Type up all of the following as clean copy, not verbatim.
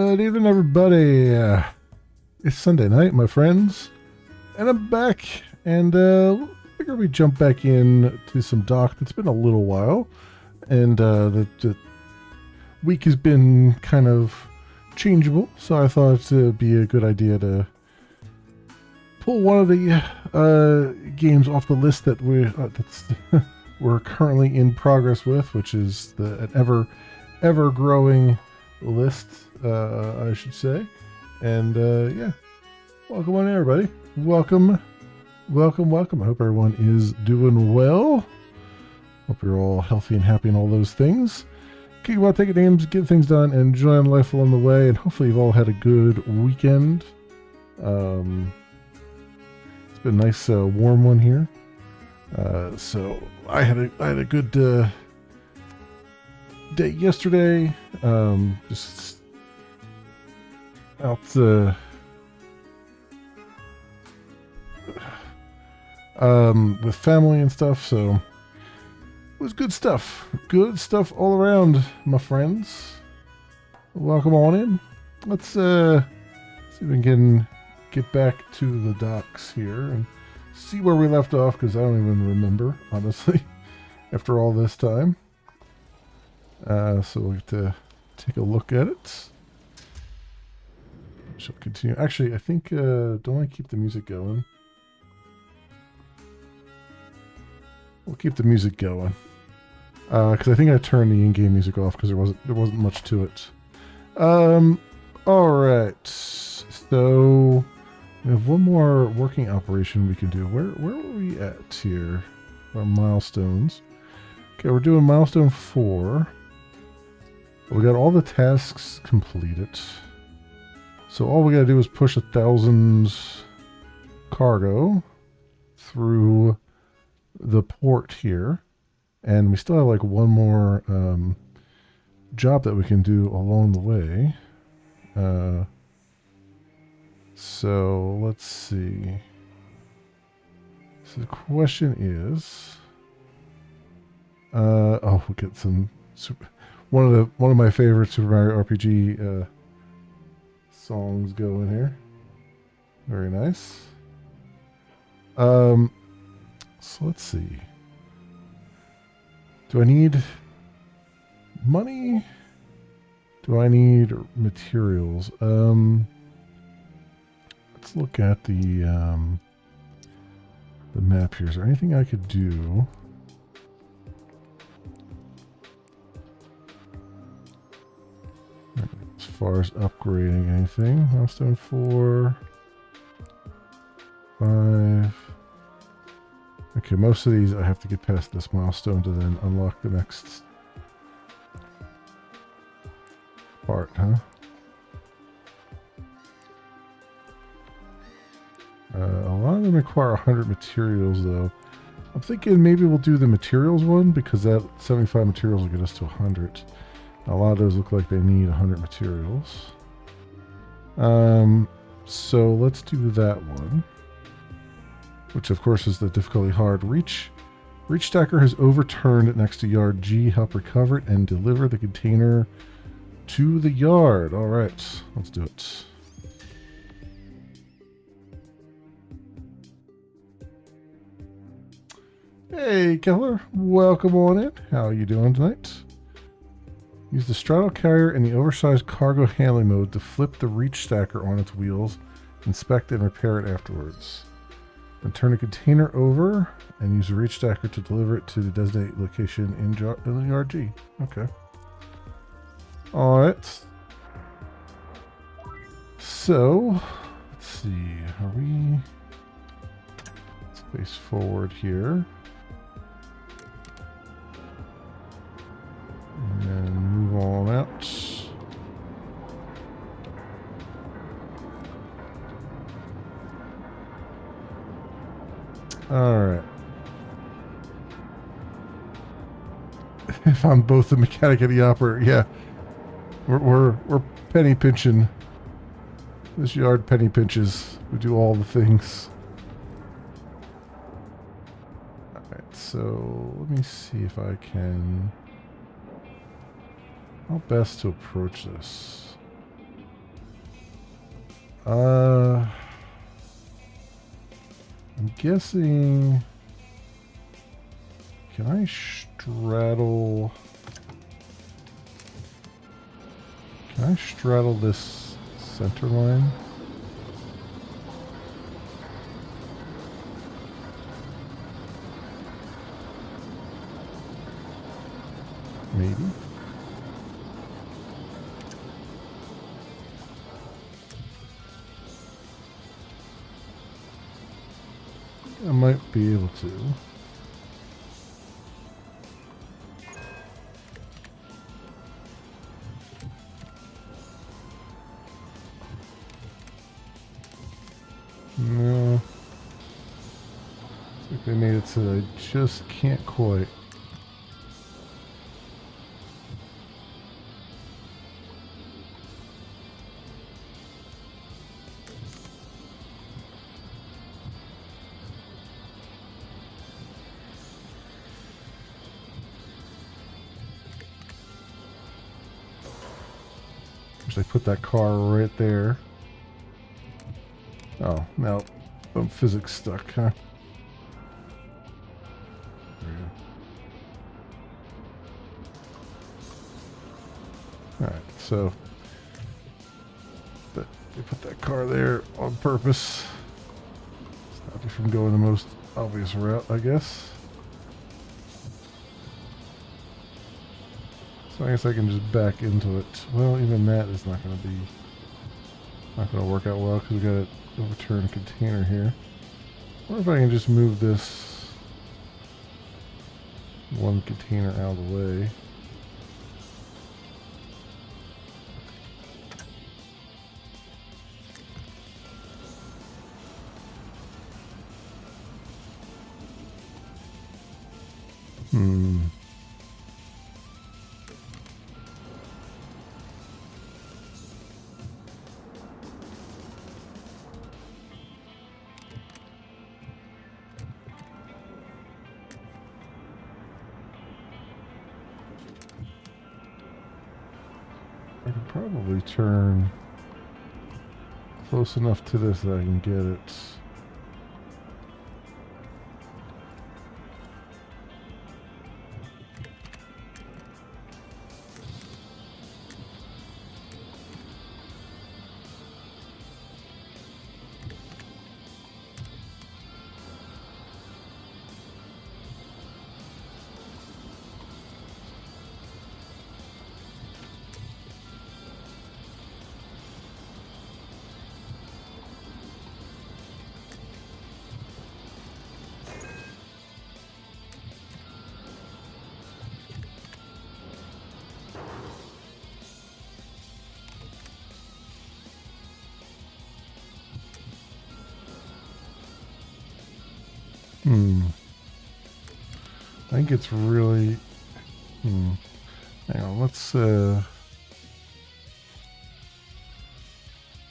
Good evening, everybody. It's Sunday night, my friends, and I'm back. And figure we jump back in to some dock. It's been a little while, and the week has been kind of changeable. So I thought it'd be a good idea to pull one of the games off the list that we're currently in progress with, which is an ever growing list, I should say. And yeah, welcome on, everybody. Welcome. I hope everyone is doing well. Hope you're all healthy and happy and all those things. Kick about, take names, get things done, and enjoying life along the way. And hopefully you've all had a good weekend. It's been a nice warm one here. So I had a good day yesterday. Just out with family and stuff, so it was good stuff all around, my friends. Welcome on in. Let's see if we can get back to the docks here and see where we left off, because I don't even remember, honestly, after all this time. So we'll have to take a look at it. Shall continue. Actually, I think, don't I keep the music going? We'll keep the music going. Because I think I turned the in-game music off because there wasn't much to it. Alright. So we have one more working operation we can do. Where were we at here? Our milestones. Okay, we're doing milestone 4. We got all the tasks completed. So all we gotta do is push 1,000 cargo through the port here. And we still have like one more job that we can do along the way. So let's see. So the question is, we'll get some one of my favorite Super Mario RPG songs going here. Very nice. So let's see. Do I need money? Do I need materials? Let's look at the map here. Is there anything I could do? As far as upgrading anything. Milestone 4. 5. Okay, most of these I have to get past this milestone to then unlock the next part, huh? A lot of them require 100 materials, though. I'm thinking maybe we'll do the materials one, because that 75 materials will get us to 100. A lot of those look like they need 100 materials. So let's do that one. Which of course is the difficulty hard. Reach stacker has overturned next to yard G. Help recover it and deliver the container to the yard. Alright, let's do it. Hey Keller, welcome on in. How are you doing tonight? Use the straddle carrier in the oversized cargo handling mode to flip the reach stacker on its wheels, inspect and repair it afterwards. And turn the container over and use the reach stacker to deliver it to the designated location in the RG. Okay. Alright. So, let's see. Are we... Space forward here. And then move on out. Alright. If I'm both the mechanic and the operator, yeah. We're penny pinching. This yard penny pinches. We do all the things. Alright, so let me see if I can... How best to approach this? I'm guessing. Can I straddle? Can I straddle this center line? Maybe. I might be able to. No. Looks like they made it so I just can't quite. I put that car right there. Oh, now I'm physics stuck, huh? There we go. Alright, so they put that car there on purpose. Stop you from going the most obvious route, I guess. So I guess I can just back into it. Well, even that is not going to work out well because we got an overturned container here. I wonder if I can just move this one container out of the way. I can probably turn close enough to this that I can get it. I think it's really... Hang on, let's... I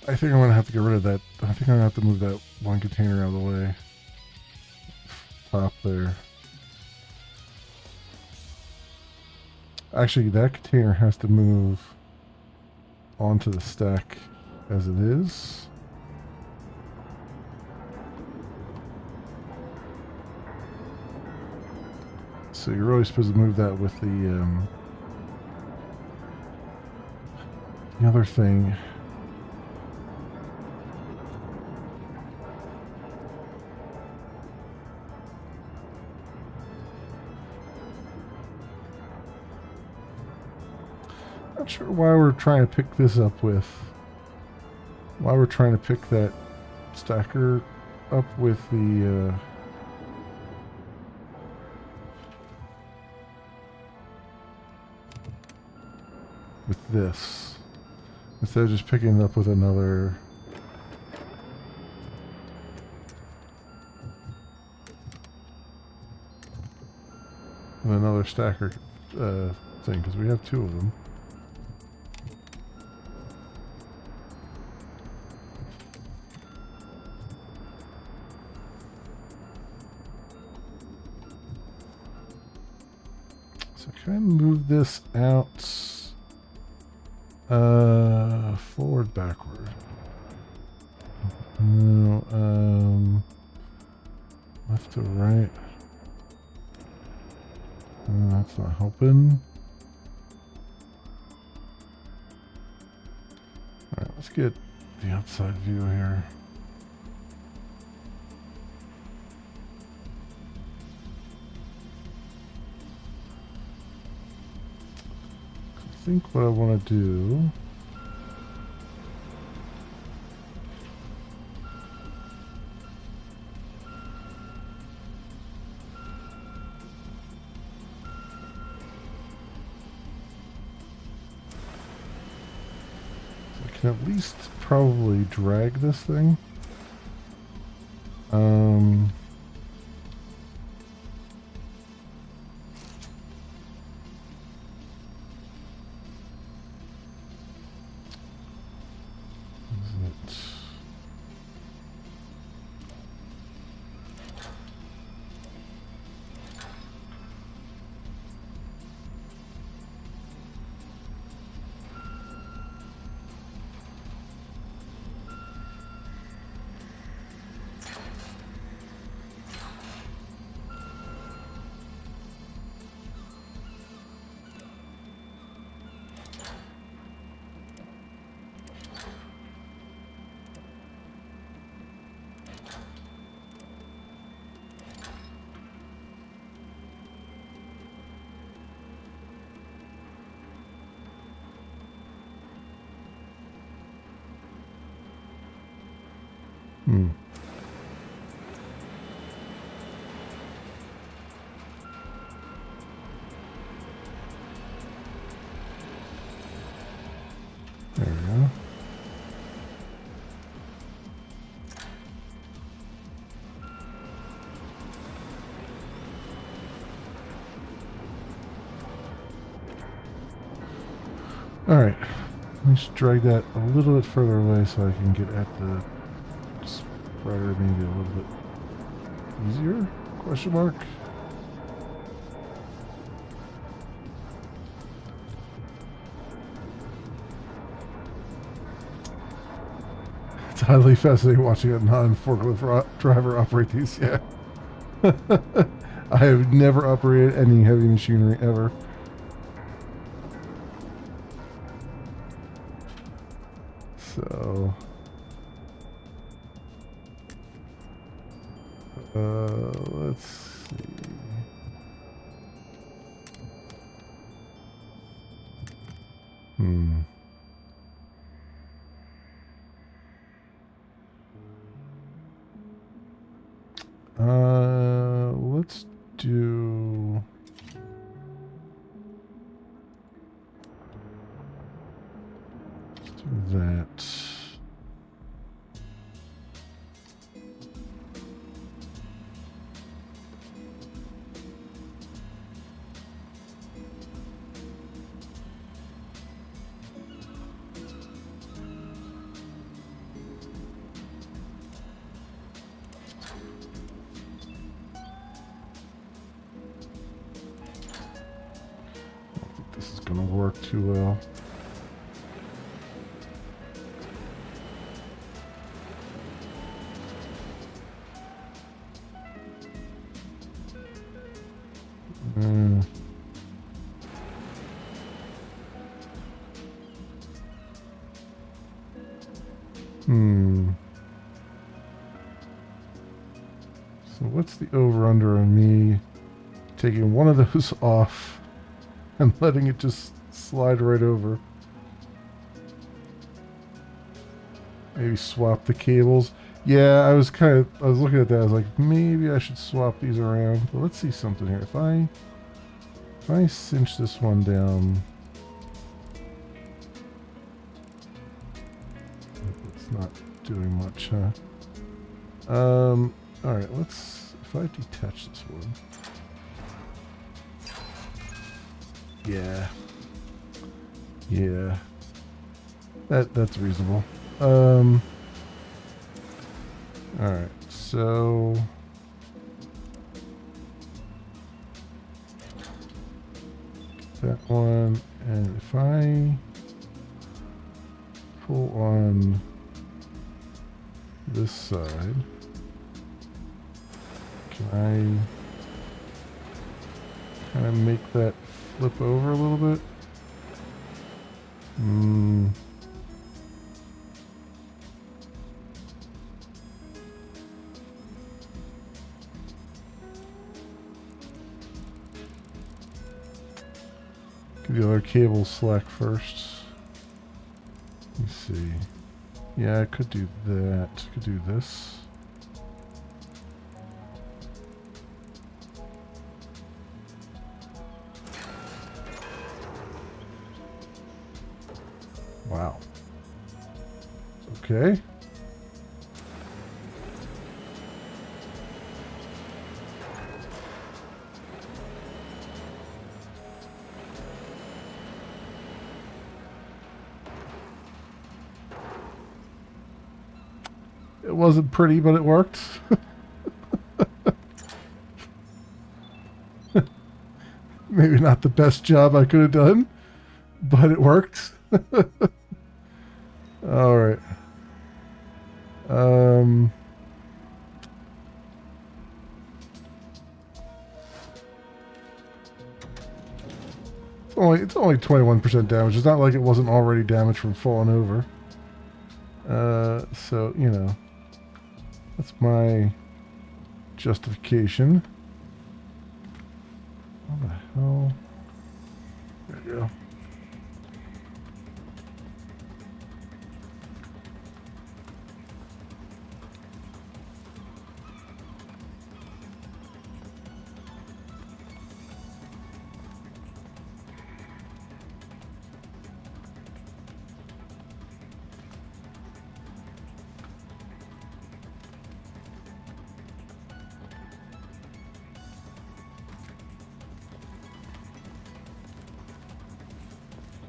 think I'm going to have to get rid of that. I think I'm going to have to move that one container out of the way. Top there. Actually, that container has to move onto the stack as it is. So you're really supposed to move that with the other thing. Not sure why we're trying to pick this up with. Why we're trying to pick that stacker up with the with this instead of just picking it up with another stacker thing, because we have two of them. So can I move this out? Forward, backward. No, left to right. That's not helping. Alright, let's get the outside view here. I think what I want to do can at least probably drag this thing. Is it? Hmm. There we go. Alright. Let's drag that a little bit further away so I can get at the spreader maybe a little bit easier? Question mark. It's highly fascinating watching a non-forklift driver operate these. Yeah. I have never operated any heavy machinery ever. So, let's see. Let's do. Let's do that. Gonna work too well. So what's the over-under on me taking one of those off and letting it just slide right over? Maybe swap the cables. Yeah, I was looking at that. I was like, maybe I should swap these around. But let's see something here. If I cinch this one down, it's not doing much, huh? All right. If I detach this one. Yeah. That's reasonable. Alright, so that one, and if I pull on this side. Can I kind of make that flip over a little bit? Give the other cable slack first. Let me see. Yeah, I could do that. Could do this. Wow. Okay. It wasn't pretty, but it worked. Maybe not the best job I could have done, but it worked. All right. It's only 21% damage. It's not like it wasn't already damaged from falling over. So, you know, that's my justification. What the hell? There we go.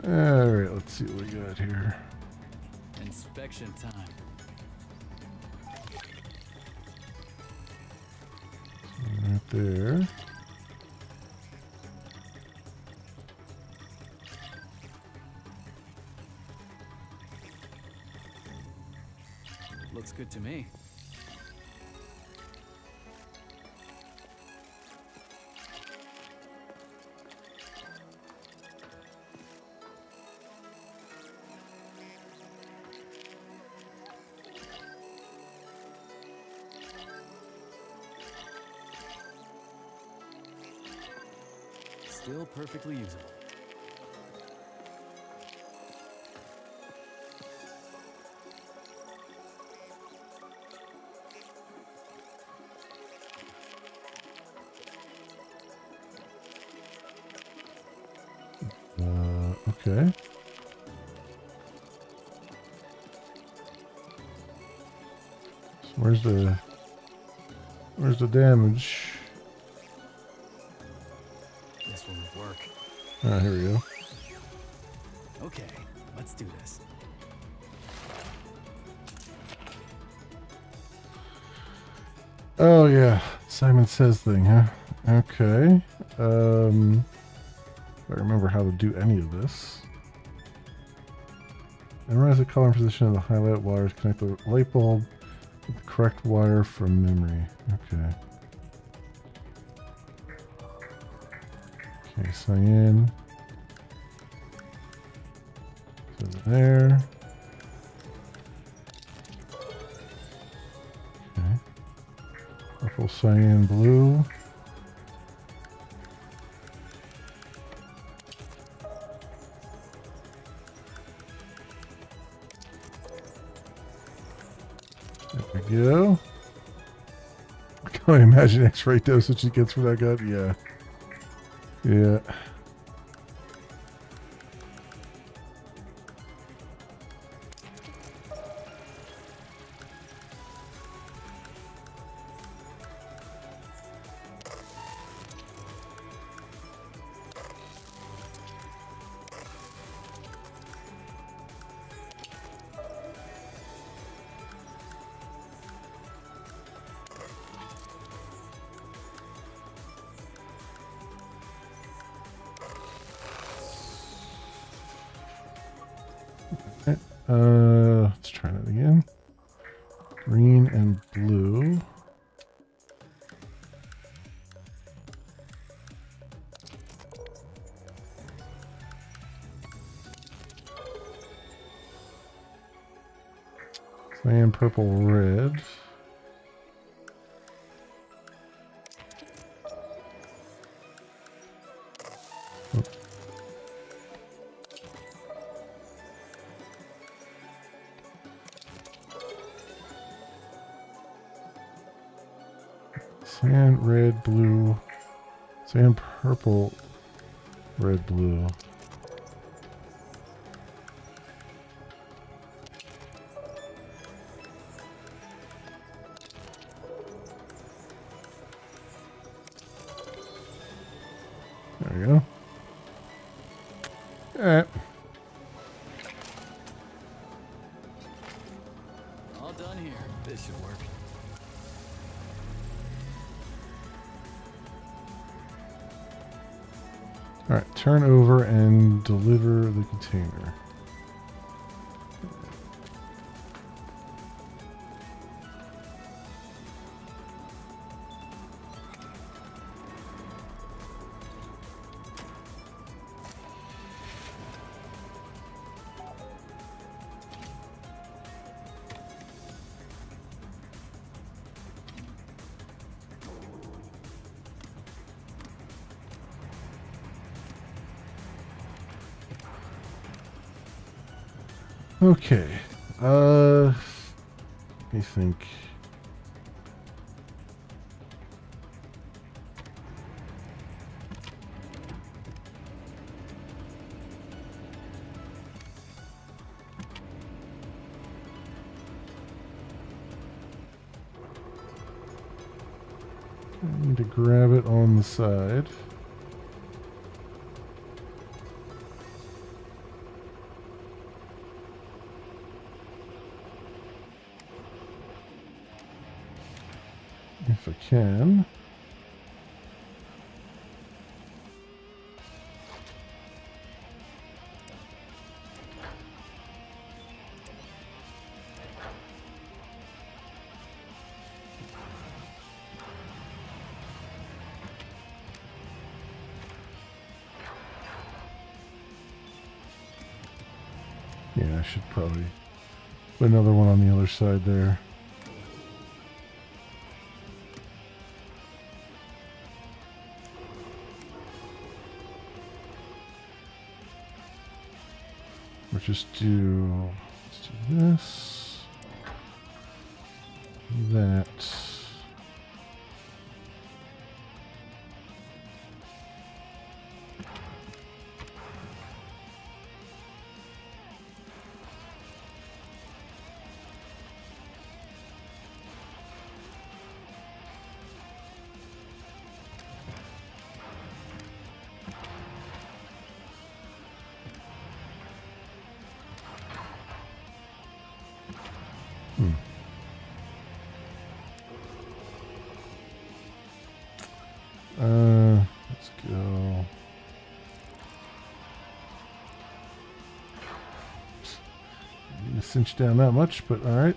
Alright, let's see what we got here. Inspection time. Right there. Looks good to me. Still perfectly usable. Okay. So where's the damage? This one would work. Ah, here we go. Okay, let's do this. Oh yeah, Simon Says thing, huh? Okay. If I remember how to do any of this. Memorize the color and position of the highlight wires. Connect the light bulb with the correct wire from memory. Okay. Okay, cyan. So there. Okay. Purple, cyan, blue. There we go. Can I imagine X-ray dosage he gets for that gun? Yeah. Yeah. Let's try that again. Green Cyan, purple, red. Cyan, red, blue. Cyan, purple, red, blue. There we go. Alright. All done here. This should work. Alright, turn over and deliver the container. Okay. Let me think. I need to grab it on the side. If I can. Yeah, I should probably put another one on the other side there. Or just do, let's do this, that. Let's go. Need to cinch down that much, but all right.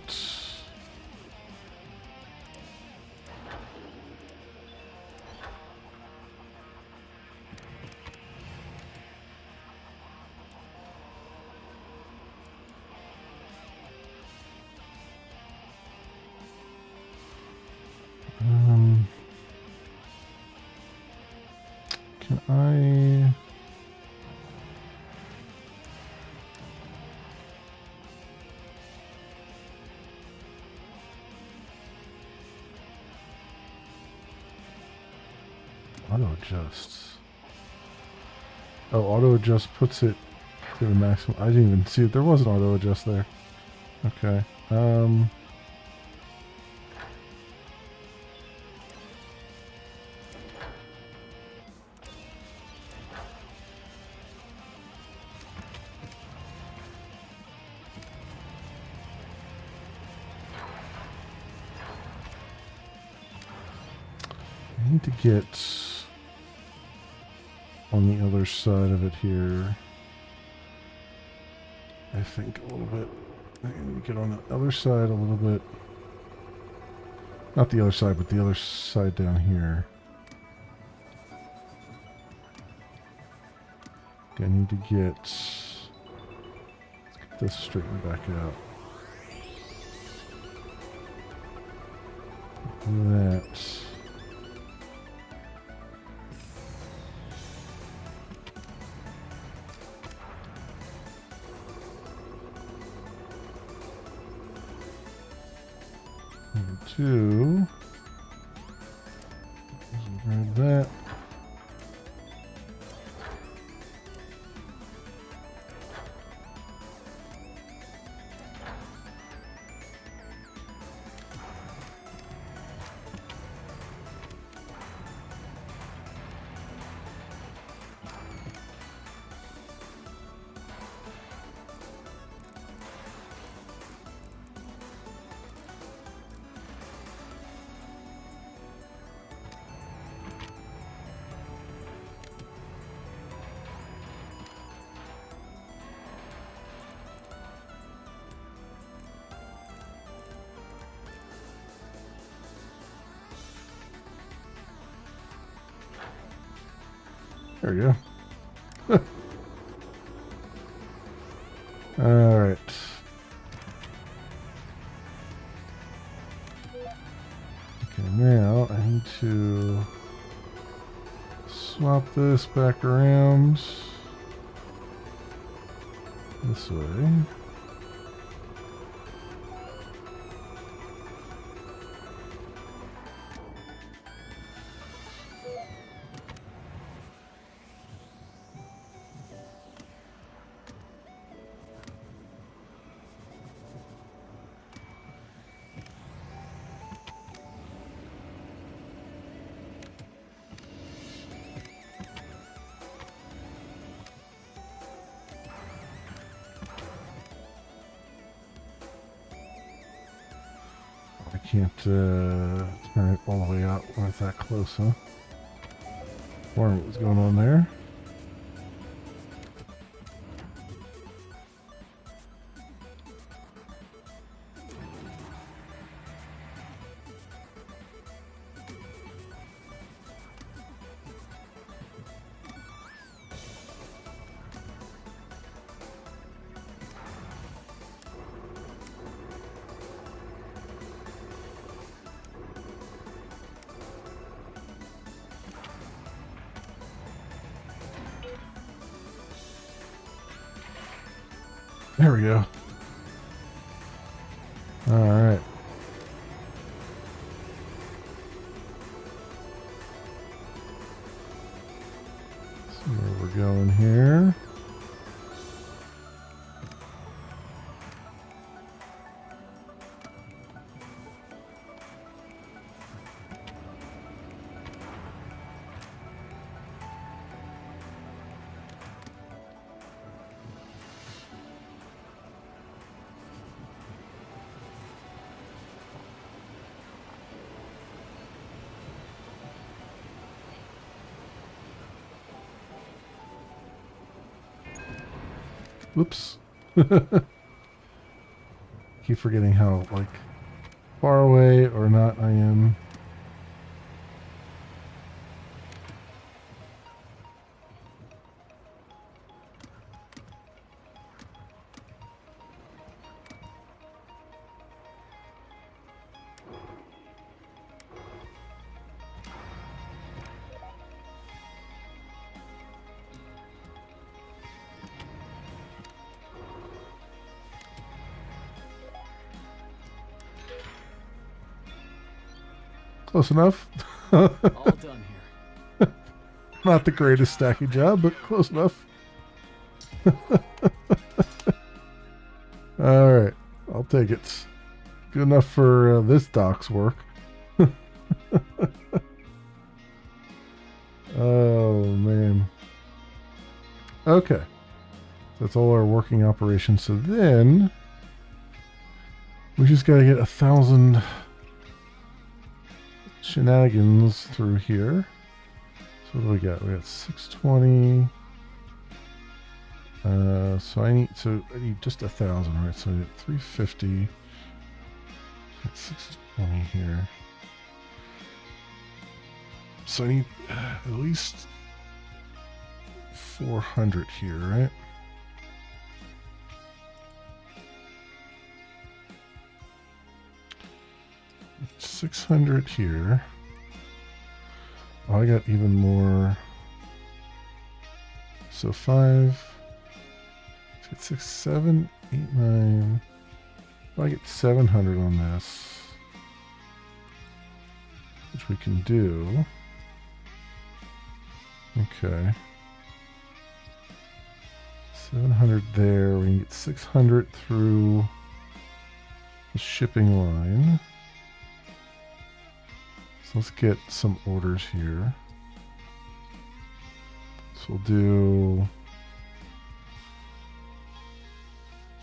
Can I? Auto adjust. Oh, auto adjust puts it to the maximum. I didn't even see it. There was an auto adjust there. Okay. I need to get on the other side of it here. I think a little bit. I need to get on the other side a little bit. Not the other side, but the other side down here. I need to get... Let's get this straightened back out. that. Number 2. Grab that. There we go. All right. Okay, now I need to swap this back around this way. I can't turn it all the way out when it's that close, huh? Wondering what's going on there. There we go. All right. See where we're going here. Whoops. Keep forgetting how, like, far away or not I am. Close enough. All done here. Not the greatest stacking job, but close enough. All right, I'll take it. Good enough for this dock's work. Oh man. Okay, that's all our working operations. So then we just gotta get 1,000 shenanigans through here. So what do we got? We got 620. So I need just 1,000, right? So I get 350. 620 here. So I need at least 400 here, right? Let's 600 here. Oh, I got even more. So 5, 6, 7, 8, 9. Well, I get 700 on this, which we can do. Okay. 700 there. We can get 600 through the shipping line. So let's get some orders here. So we'll do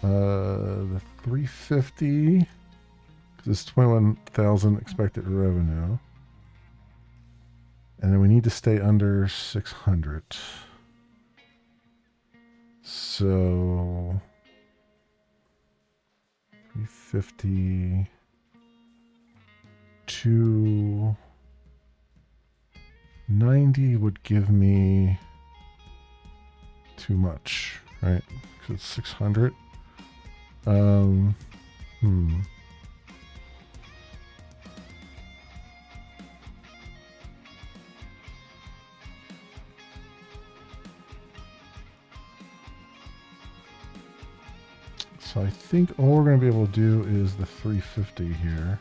the 350 because it's 21,000 expected revenue. And then we need to stay under 600. So 350 to 90 would give me too much, right? Because it's 600. So I think all we're going to be able to do is the 350 here.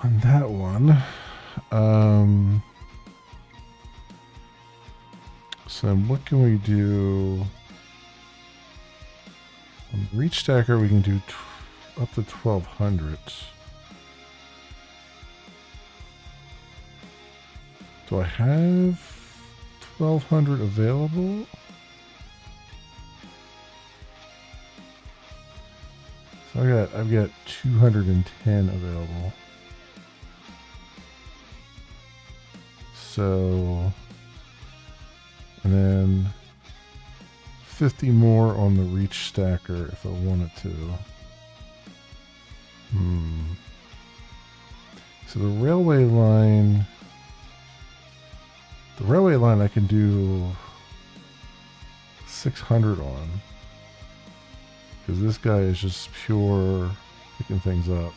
On that one. So then what can we do? On the reach stacker, we can do up to 1200. Do I have 1200 available? So I've got 210 available. So, and then 50 more on the reach stacker if I wanted to. So the railway line I can do 600 on. Because this guy is just pure picking things up.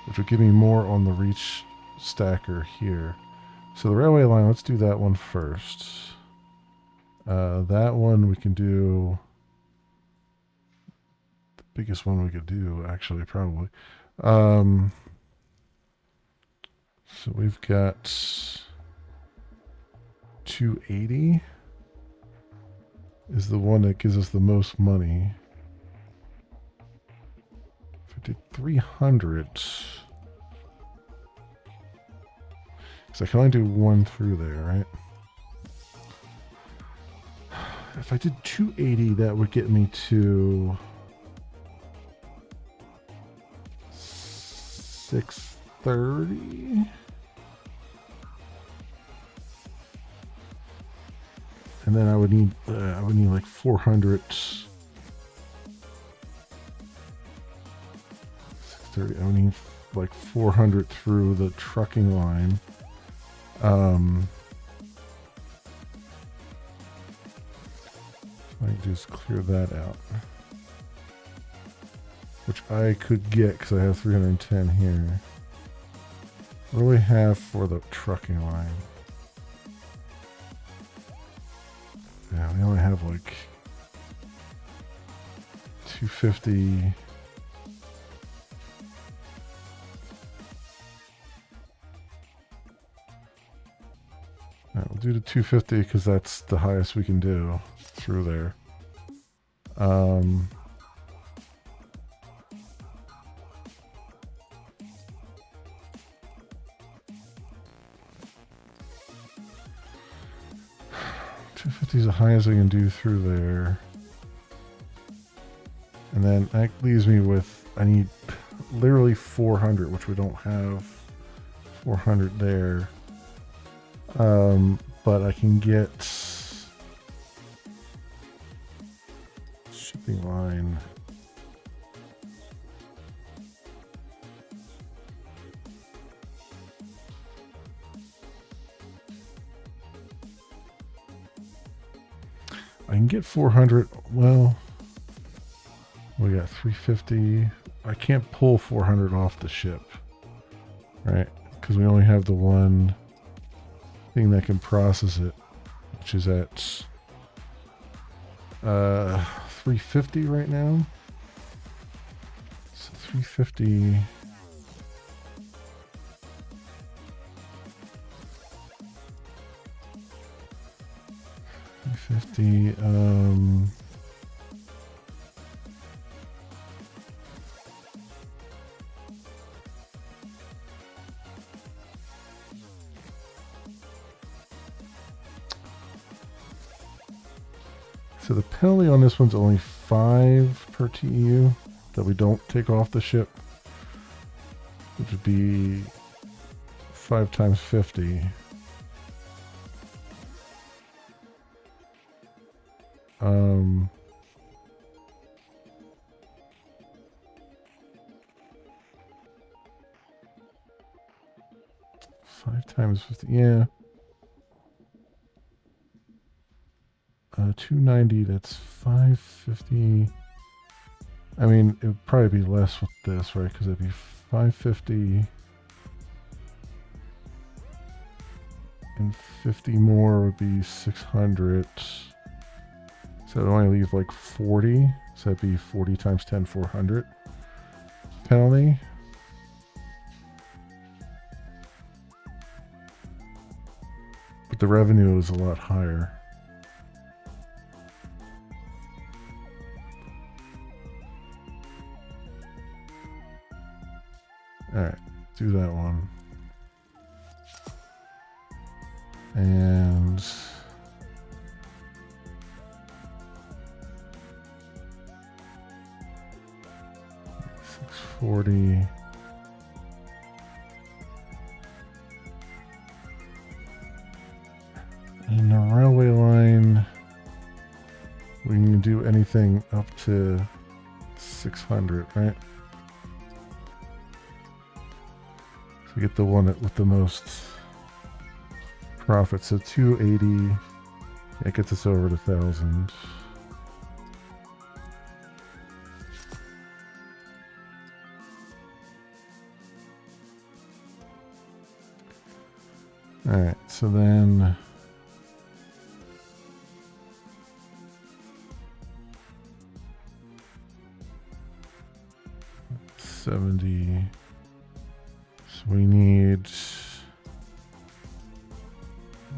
Which would give me more on the reach stacker here. So the railway line, let's do that one first. That one we can do. The biggest one we could do, actually, probably. So we've got 280. Is the one that gives us the most money. If I did 300, because I can only do one through there, right? If I did 280, that would get me to 630. And then I would need like 400. 630. I would need like 400 through the trucking line. I just clear that out, which I could get because I have 310 here. What do we have for the trucking line? Yeah, we only have like 250. All right, we'll do the 250 because that's the highest we can do through there. $250 is the highest we can do through there. And then that leaves me with, I need literally 400, which we don't have 400 there. But I can get shipping line. I can get 400. Well, what do we got 350. I can't pull 400 off the ship, right? Because we only have the one thing that can process it, which is at 350 right now. So 350. So the penalty on this one's only 5 per TEU that we don't take off the ship, which would be 5 times 50. Um, 5 times 50, yeah. 290, that's 550. I mean, it would probably be less with this, right? Because it'd be 550 and 50 more would be 600. So it'd only leave like 40. So that'd be 40 times 10, 400 penalty. But the revenue is a lot higher. Alright, do that one. And 640. And the railway line, we can do anything up to 600, right? So get the one with the most profit. So 280, it gets us over to 1,000. All right, so then $70. So we need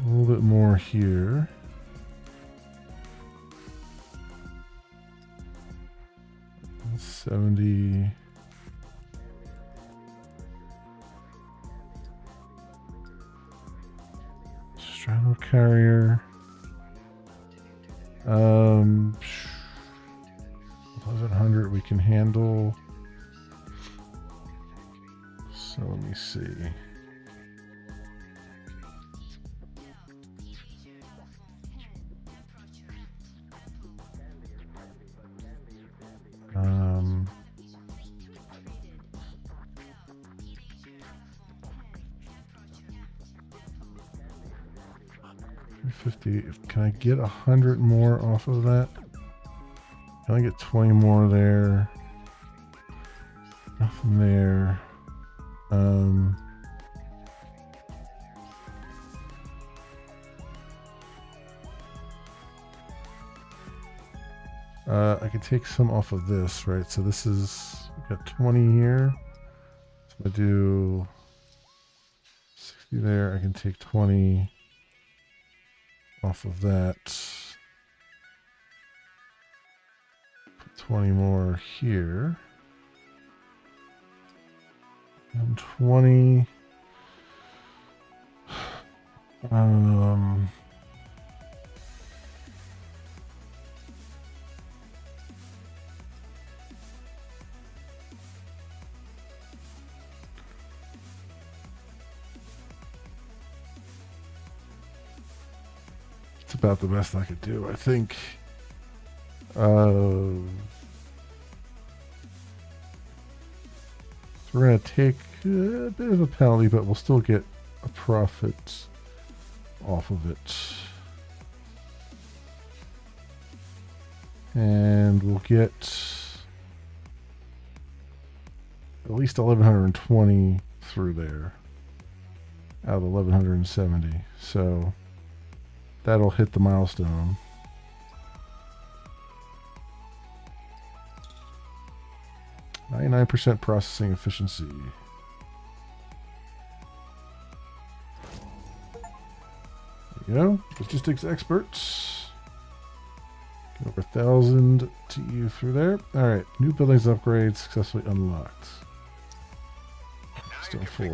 a little bit more here. $70. Straddle carrier. 1100 we can handle. So let me see. $350. Can I get 100 more off of that? Can I get 20 more there? Nothing there. I can take some off of this, right? So this is, we got 20 here. So I do 60 there. I can take 20 off of that. Put 20 more here. And 20. It's about the best I could do, I think. So we're going to take a bit of a penalty, but we'll still get a profit off of it. And we'll get at least 1120 through there out of 1170. So that'll hit the milestone. %processing efficiency. There you go. Logistics experts. Get over 1,000 TU through there. Alright. New buildings upgrades successfully unlocked. Still 4.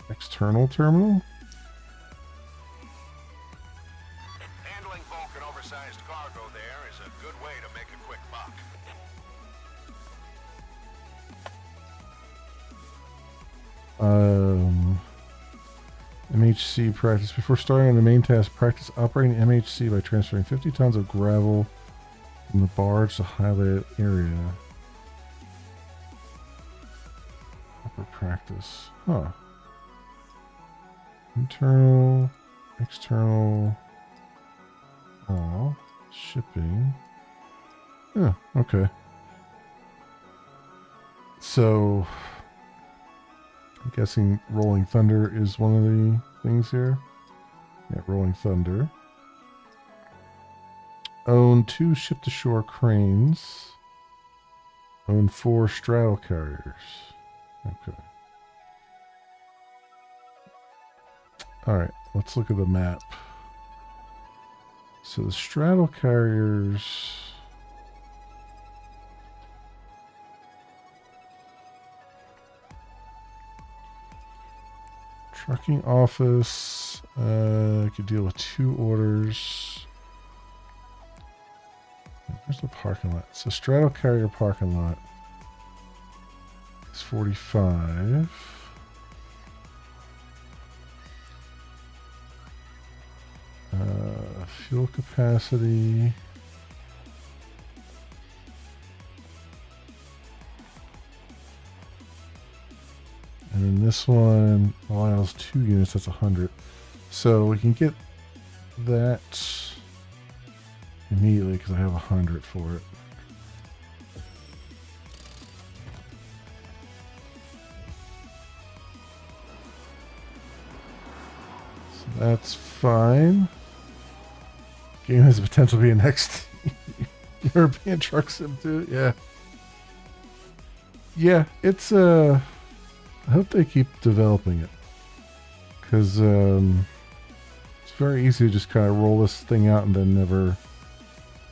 External terminal? Handling bulk and oversized cargo there is a good way to make a quick buck. MHC practice. Before starting on the main task, practice operating MHC by transferring 50 tons of gravel from the barge to highlighted area. Upper practice. Huh. Internal, external. Shipping. Yeah, okay. So, I'm guessing Rolling Thunder is one of the things here. Yeah, Rolling Thunder. Own 2 ship-to-shore cranes. Own 4 straddle carriers. Okay. Alright, let's look at the map. So the straddle carriers... Trucking office, could deal with 2 orders. Where's the parking lot? So straddle carrier parking lot is 45. Fuel capacity. And then this one allows 2 units, that's 100. So we can get that immediately because I have 100 for it. So that's fine. Game has the potential to be a next European truck sim too. Yeah. Yeah, it's I hope they keep developing it, because it's very easy to just kind of roll this thing out and then never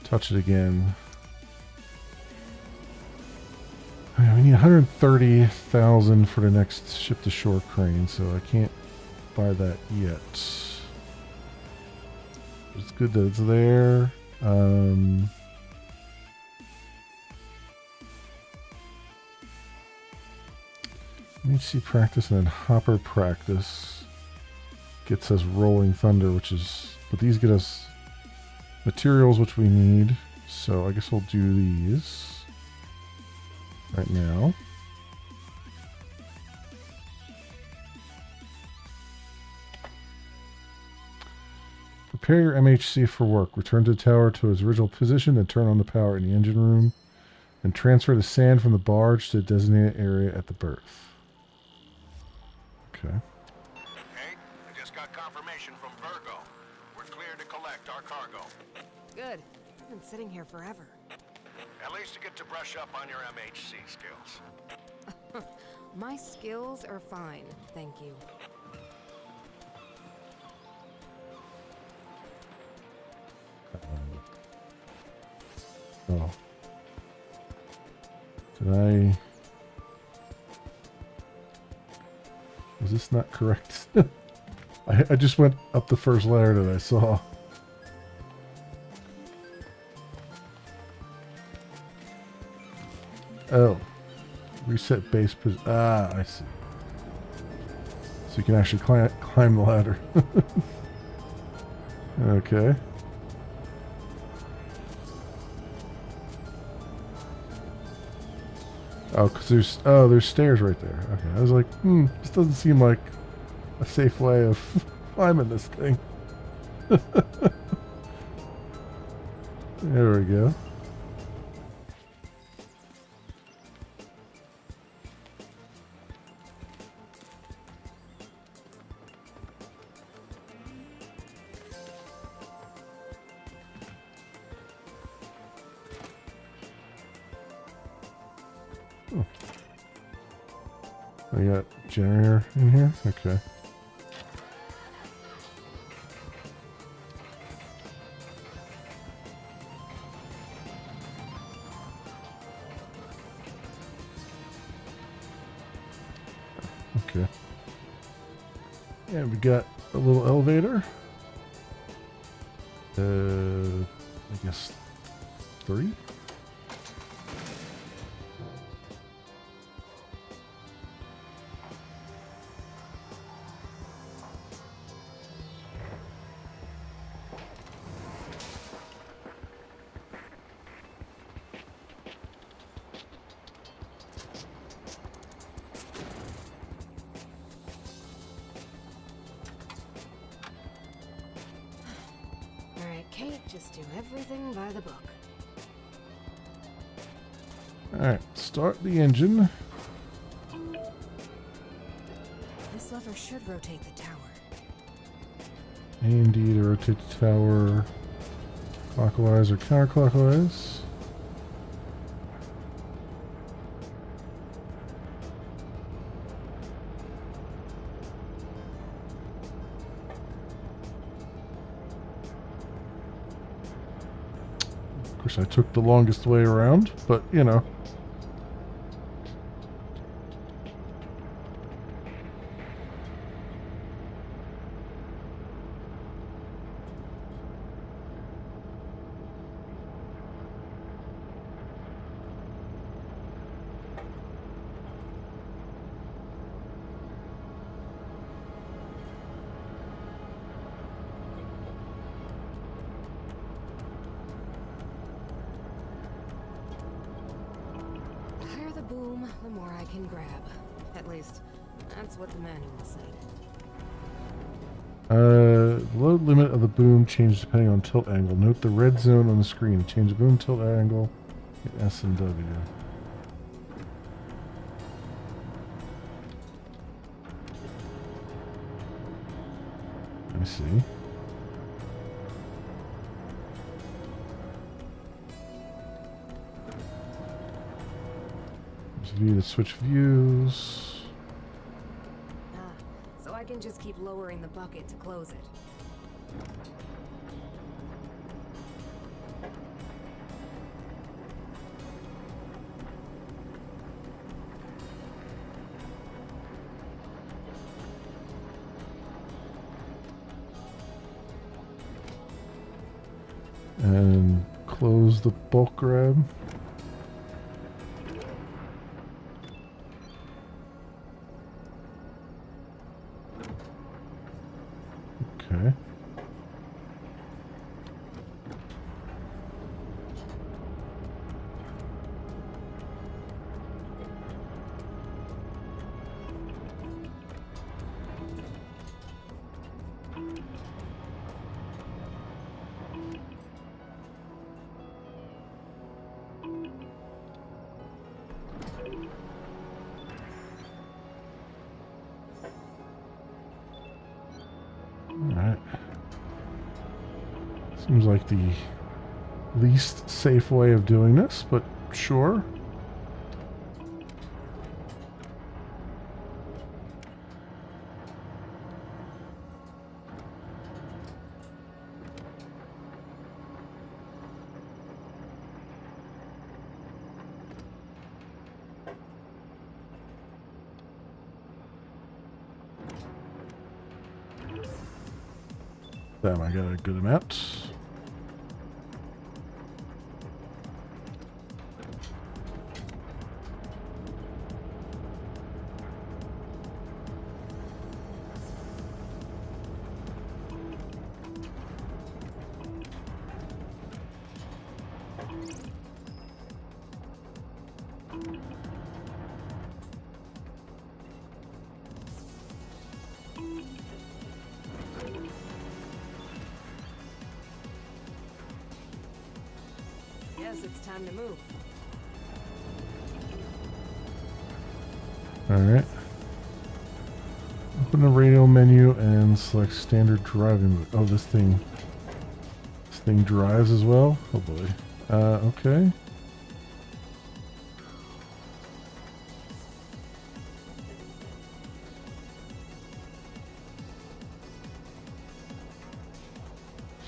touch it again. Okay, we need 130,000 for the next ship-to-shore crane, so I can't buy that yet. It's good that it's there. MHC practice and then hopper practice gets us Rolling Thunder, which is, but these get us materials which we need. So I guess we'll do these right now. Prepare your MHC for work. Return to the tower to its original position and turn on the power in the engine room. And transfer the sand from the barge to the designated area at the berth. Okay. Hey, I just got confirmation from Virgo. We're clear to collect our cargo. Good. I've been sitting here forever. At least to get to brush up on your MHC skills. My skills are fine, thank you. Oh. Did I... Was this not correct? I just went up the first letter that I saw. Oh. Reset base position. Ah, I see. So you can actually climb the ladder. Okay. Oh, because there's stairs right there. Okay, I was like, this doesn't seem like a safe way of climbing this thing. There we go. We got generator in here? Okay. Okay. And we got a little elevator. I guess 3? Alright, Kate, just do everything by the book. Alright, start the engine. This lever should rotate the tower. Indeed, rotate the tower clockwise or counterclockwise. Of course, I took the longest way around, but you know. The higher the boom, the more I can grab. At least, that's what the manual said. Load limit of the boom changes depending on tilt angle. Note the red zone on the screen. Change the boom tilt angle. Hit S and W. I see. There's a view to switch views. Ah, so I can just keep lowering the bucket to close it. And close the bulk grab. Okay. Alright. Seems like the least safe way of doing this, but sure. Damn, I got a good amount. Guess it's time to move. Alright. Open the radio menu and select standard driving mode. Oh, this thing drives as well? Oh boy. Okay.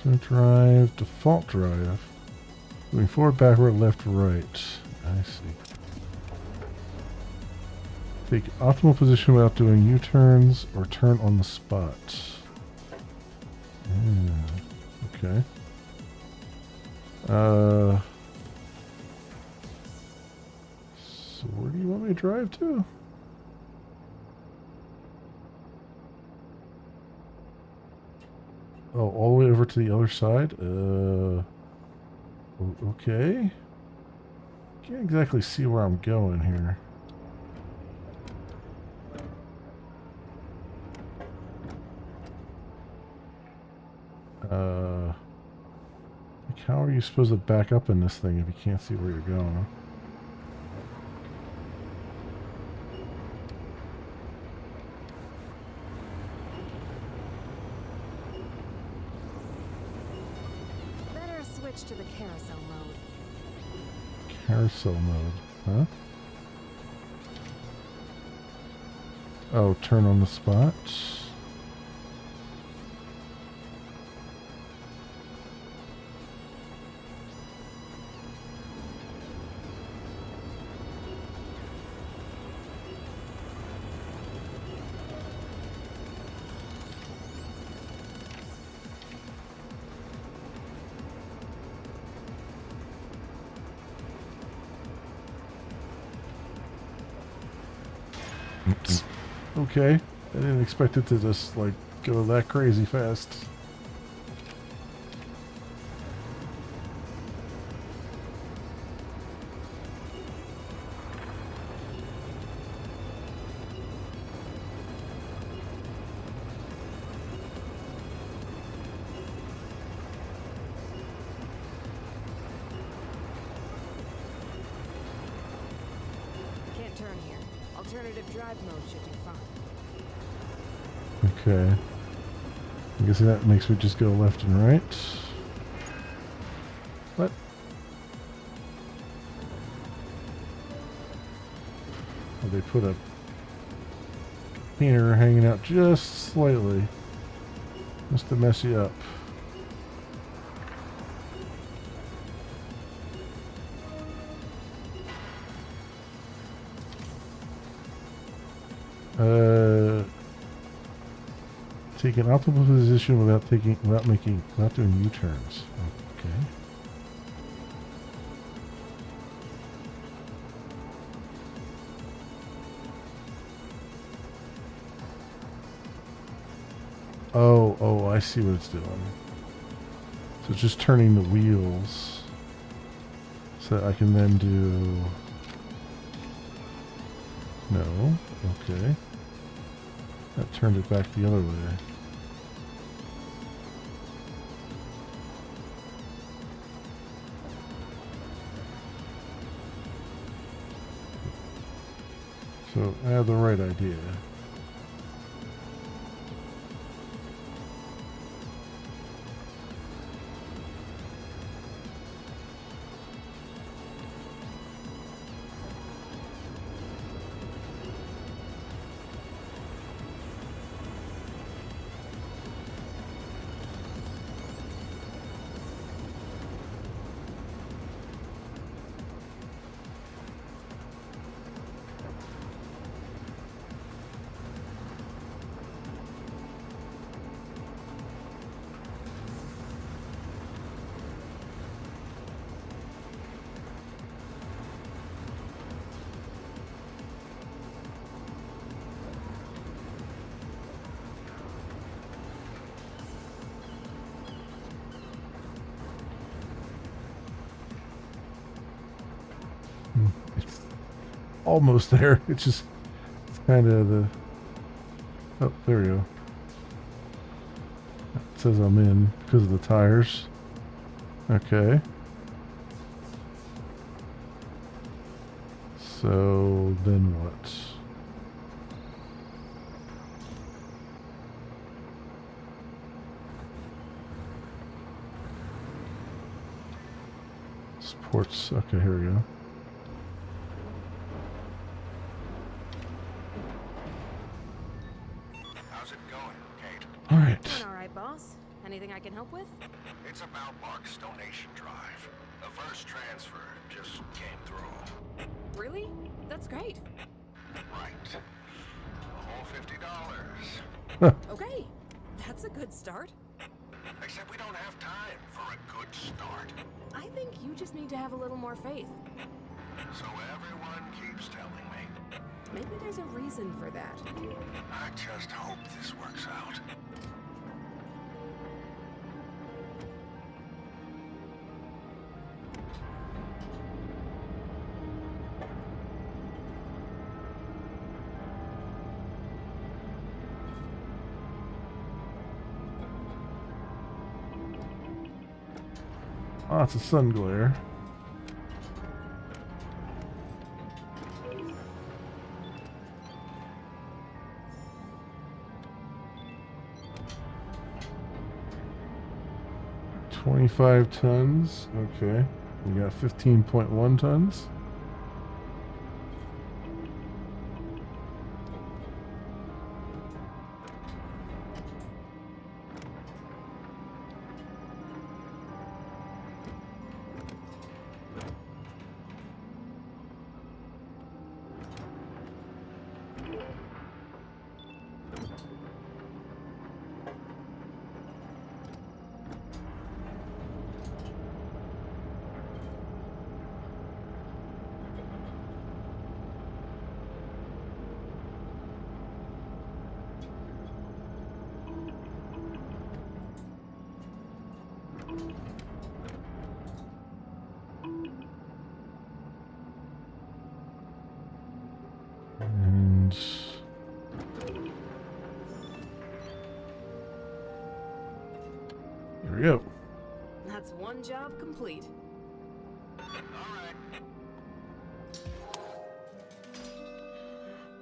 So drive, default drive. Moving forward, backward, left, right. I see. Take optimal position without doing U-turns or turn on the spot. Okay. So where do you want me to drive to? Oh, all the way over to the other side? Okay. Can't exactly see where I'm going here. Like how are you supposed to back up in this thing if you can't see where you're going? Better switch to the carousel mode. Carousel mode, huh? Oh, turn on the spot. Okay, I didn't expect it to just like go that crazy fast. Can't turn here. Alternative drive mode should do fine. Okay. I guess that makes me just go left and right. What? Oh, they put a painter hanging out just slightly. Just to mess you up. Take an optimal position without doing U-turns. Okay. Oh, I see what it's doing. So it's just turning the wheels. So I can then do... No. Okay. That turned it back the other way. So I have the right idea. It's almost there. It's kind of the... Oh, there we go. It says I'm in because of the tires. Okay. So then what? Sports. Okay, here we go. How's it going, Kate? All right. Doing all right, boss. Anything I can help with? It's about Mark's donation drive. The first transfer just came through. Really? That's great. Right. The whole $50. Okay, that's a good start. Except we don't have time for a good start. I think you just need to have a little more faith. So everyone keeps telling me. Maybe there's a reason for that. I just hope this works out. Lots of sun glare. $25 tons. Okay. We got 15.1 tons. And there we go. That's one job complete.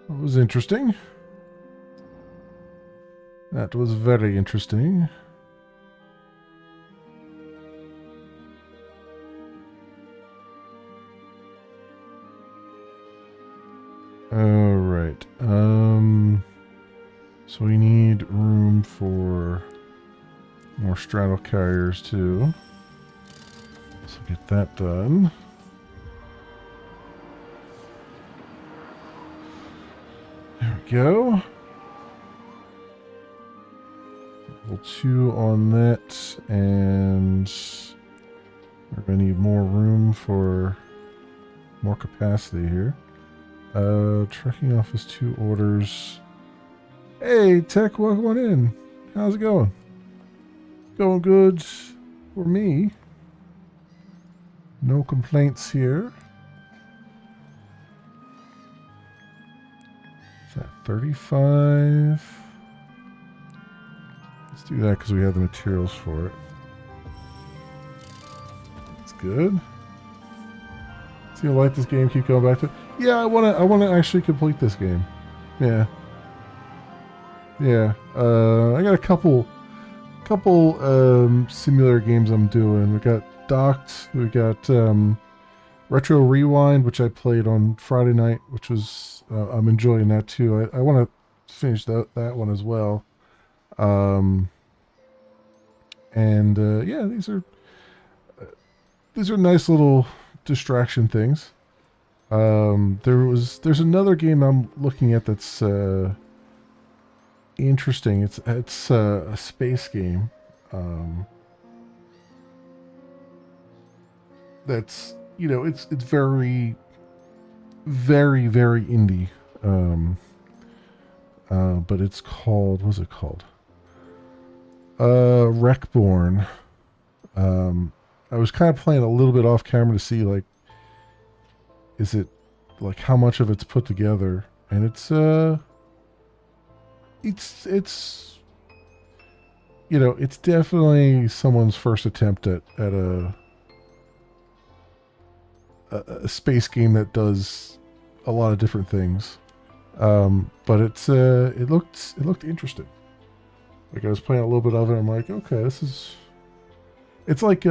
That was interesting. That was very interesting. All right. So we need room for more straddle carriers too. So get that done. There we go. Level 2 on that, and we're gonna need more room for more capacity here. Trucking office 2 orders. Hey, Tech, welcome on in. How's it going? Going good for me. No complaints here. Is that 35? Let's do that because we have the materials for it. That's good. See, I like this game. Keep going back to it. Yeah, I wanna actually complete this game. Yeah. Yeah. I got a couple similar games I'm doing. We got Docked. We got Retro Rewind, which I played on Friday night, which was I'm enjoying that too. I want to finish that one as well. Yeah, these are nice little distraction things. There's another game I'm looking at that's interesting. It's a space game. That's, you know, it's very very indie. But it's called, what's it called? Wreckborn. I was kind of playing a little bit off camera to see, like, is it, like, how much of it's put together, and it's you know, it's definitely someone's first attempt at a space game that does a lot of different things. But it looked interesting. Like, I was playing a little bit of it, I'm like, okay, it's like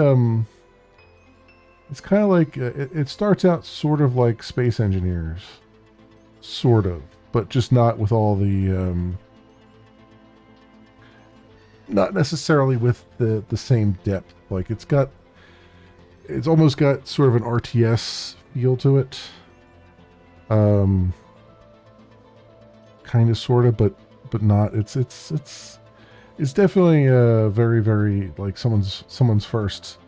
it's kind of like it starts out sort of like Space Engineers, sort of, but just not with all the not necessarily with the same depth. Like it's almost got sort of an RTS feel to it. Kind of, sort of, but not. It's definitely very, very like someone's first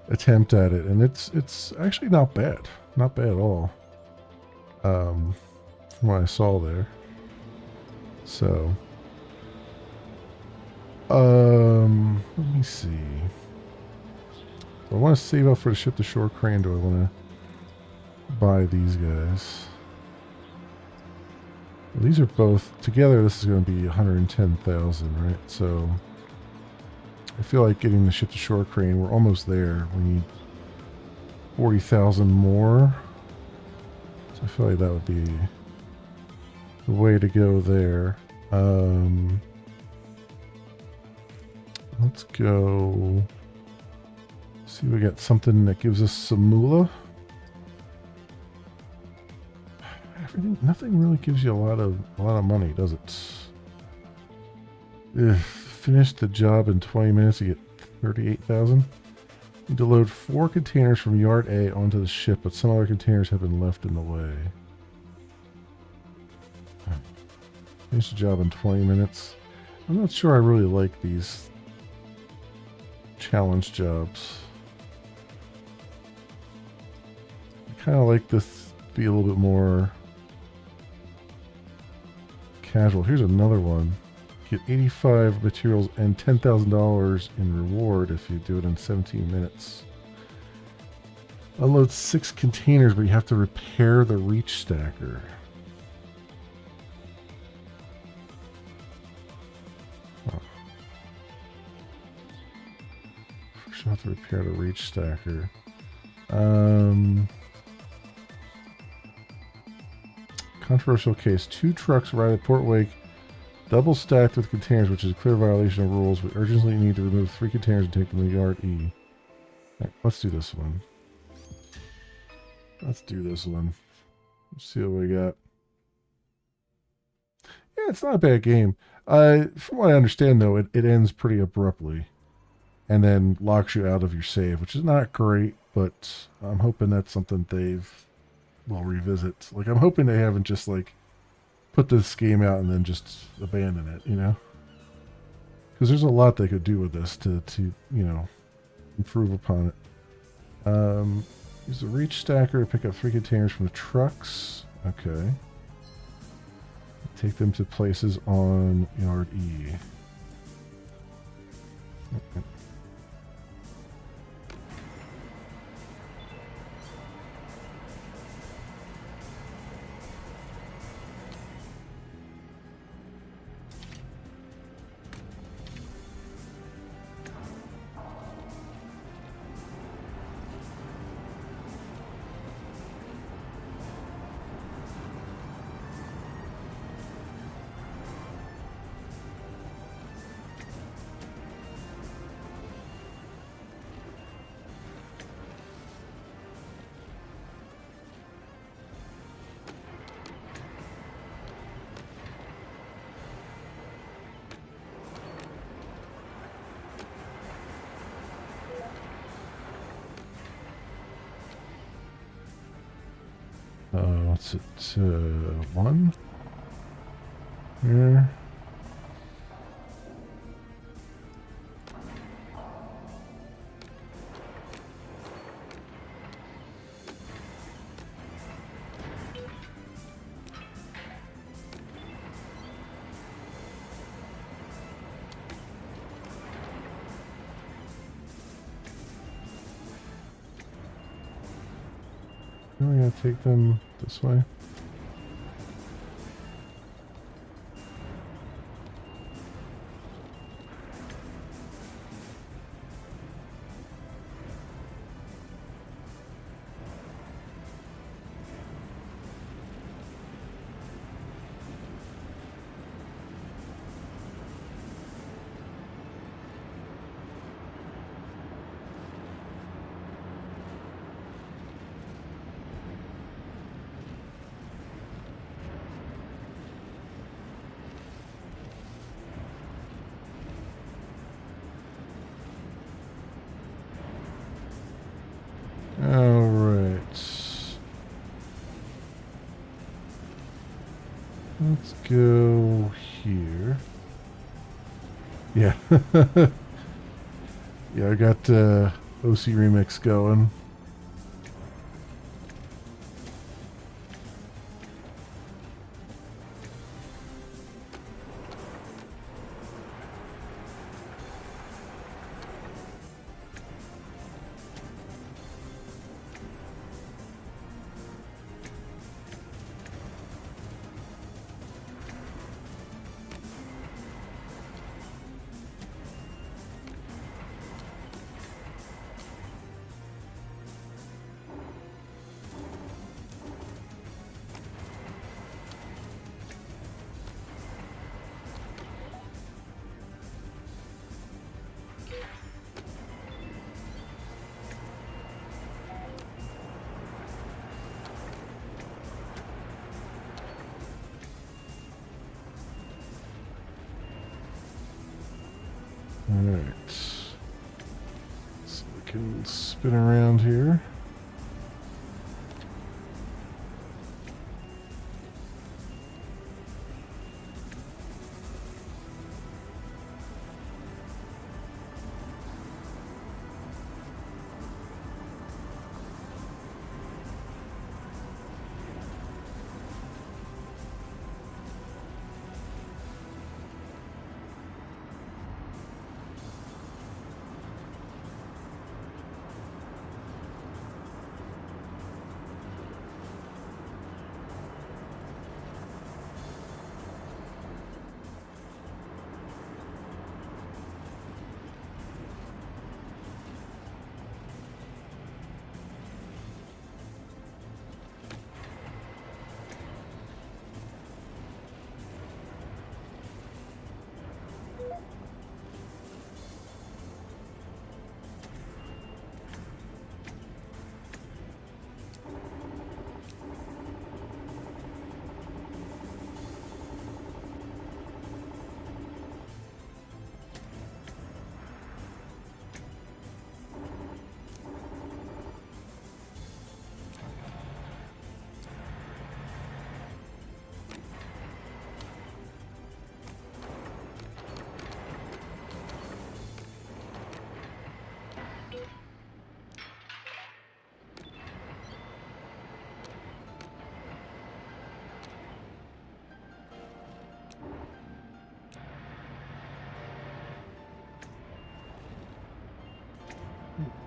attempt at it, and it's actually not bad at all. From what I saw there. So, let me see. Do I want to save up for the ship to shore crane? Do I want to buy these guys? Well, these are both together. This is going to be 110,000, right? So I feel like getting the ship to shore crane. We're almost there. We need 40,000 more. So I feel like that would be the way to go there. Let's go. See, we got something that gives us some moolah. Nothing really gives you a lot of money, does it? Finish the job in 20 minutes. You get 38,000. Need to load 4 containers from Yard A onto the ship, but some other containers have been left in the way. Finish the job in 20 minutes. I'm not sure I really like these challenge jobs. I kind of like this to be a little bit more casual. Here's another one. Get 85 materials and $10,000 in reward if you do it in 17 minutes. Unload 6 containers, but you have to repair the reach stacker. Oh. First you have to repair the reach stacker. Controversial case. 2 trucks arrive at Port Wake, double stacked with containers, which is a clear violation of rules. We urgently need to remove 3 containers and take them to Yard E. Right, let's do this one. Let's see what we got. Yeah, it's not a bad game. From what I understand, though, it ends pretty abruptly and then locks you out of your save, which is not great, but I'm hoping that's something will revisit. Like, I'm hoping they haven't just like put this game out and then just abandon it, you know? Because there's a lot they could do with this to you know, improve upon it. Use the reach stacker to pick up 3 containers from the trucks. Okay. Take them to places on Yard E. Okay. What's it? 1? Here. We're gonna take them this way. Let's go here. Yeah. Yeah, I got OC Remix going. Alright. So we can spin around here.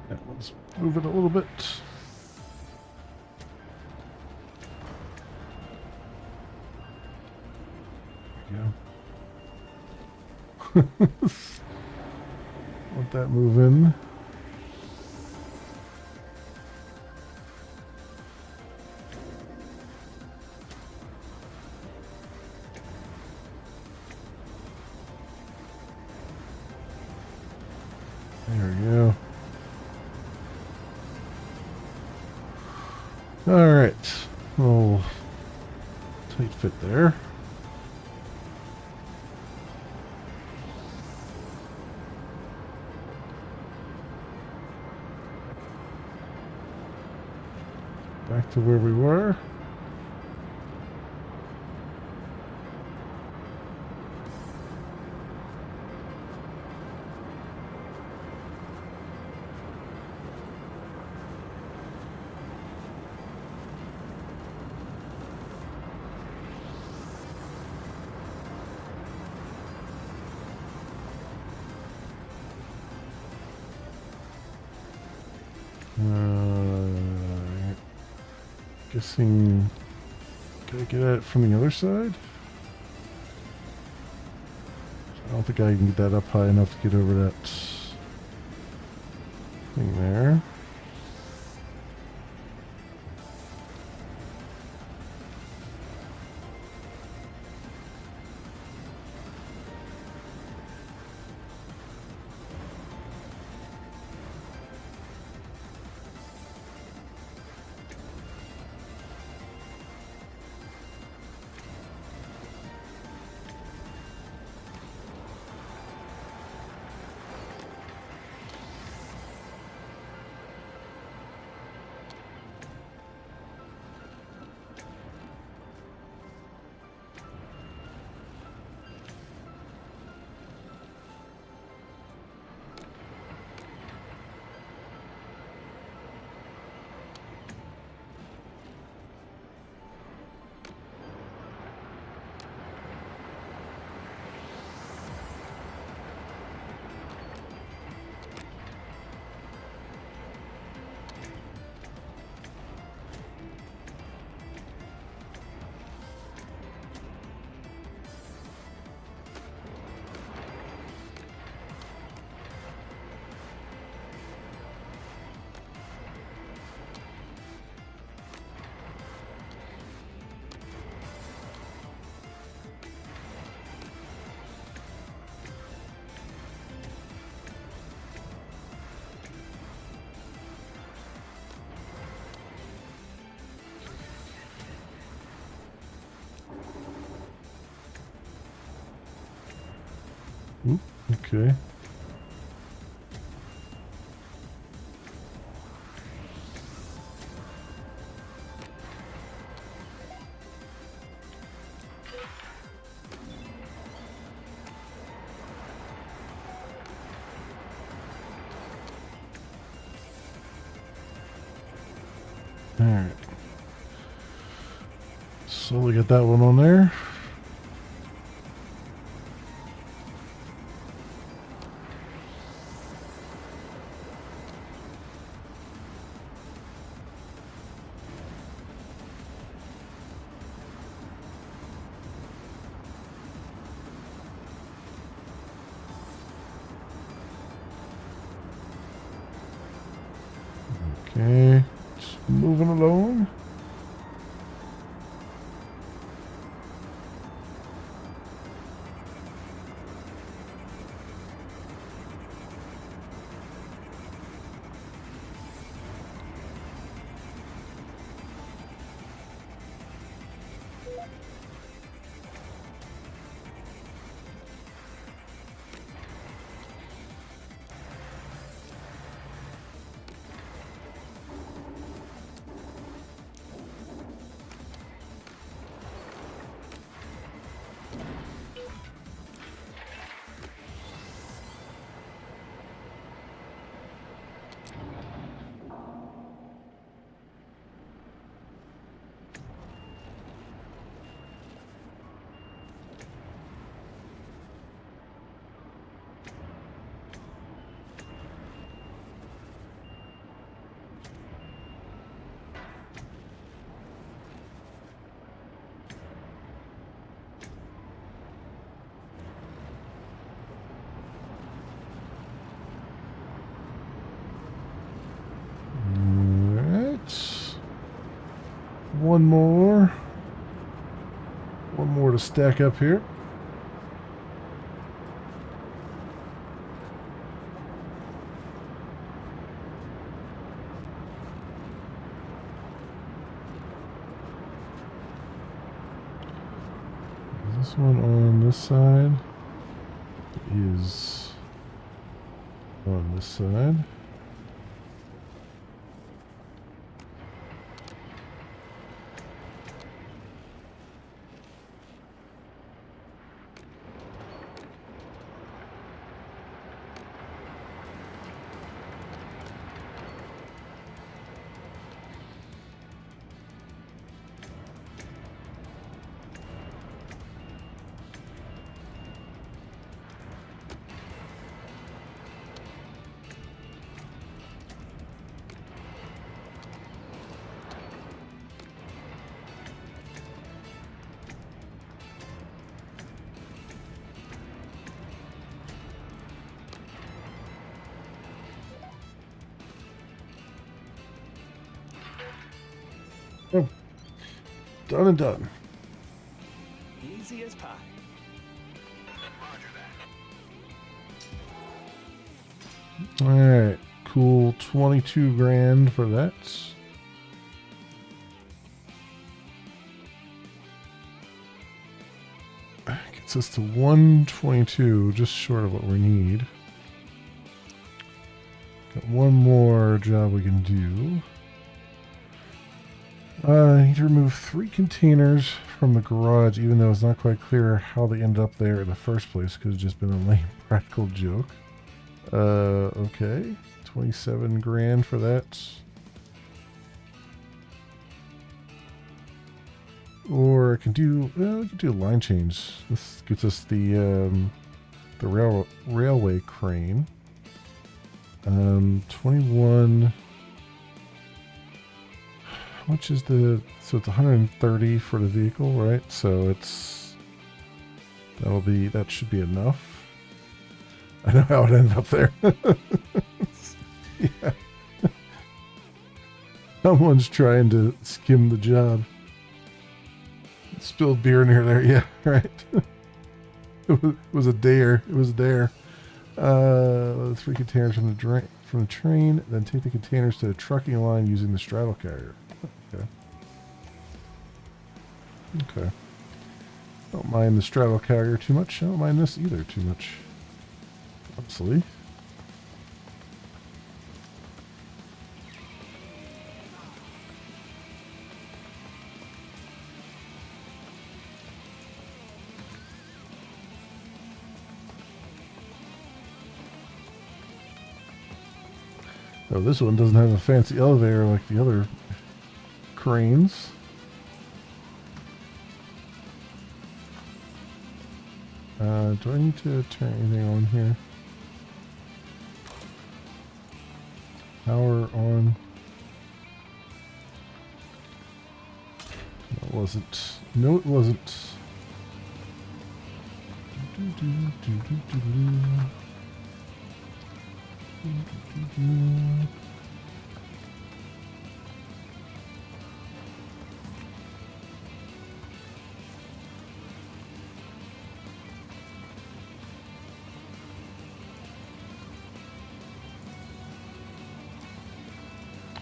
Yeah, let's move it a little bit. There we go. Let that move in. There we go. All right. Oh, tight fit there. Back to where we were. Guessing, can I get at it from the other side? I don't think I can get that up high enough to get over that thing there. Oop, okay. Alright. Slowly get that one on there. Okay, just moving along. One more. One more to stack up here. Is this one on this side? It is on this side. Oh, done and done. Easy as pie. Roger that. Alright, cool. 22 grand for that. Gets us to 122, just short of what we need. Got one more job we can do. I need to remove 3 containers from the garage, even though it's not quite clear how they ended up there in the first place, because it's just been a lame practical joke. Okay. 27 grand for that. Or I can do, well, we can do a line change. This gets us the railway crane. 21. How much is the, so it's 130 for the vehicle, right? So it's, that should be enough. I know how it ended up there. Yeah. Someone's trying to skim the job. Spilled beer near there, yeah, right. It was a dare. It was a dare. 3 containers from the train, then take the containers to the trucking line using the straddle carrier. Okay. Okay. Don't mind the straddle carrier too much. I don't mind this either too much. obviously. Oh, this one doesn't have a fancy elevator like the other cranes. Do I need to turn anything on here? Power on. No, it wasn't. No, it wasn't.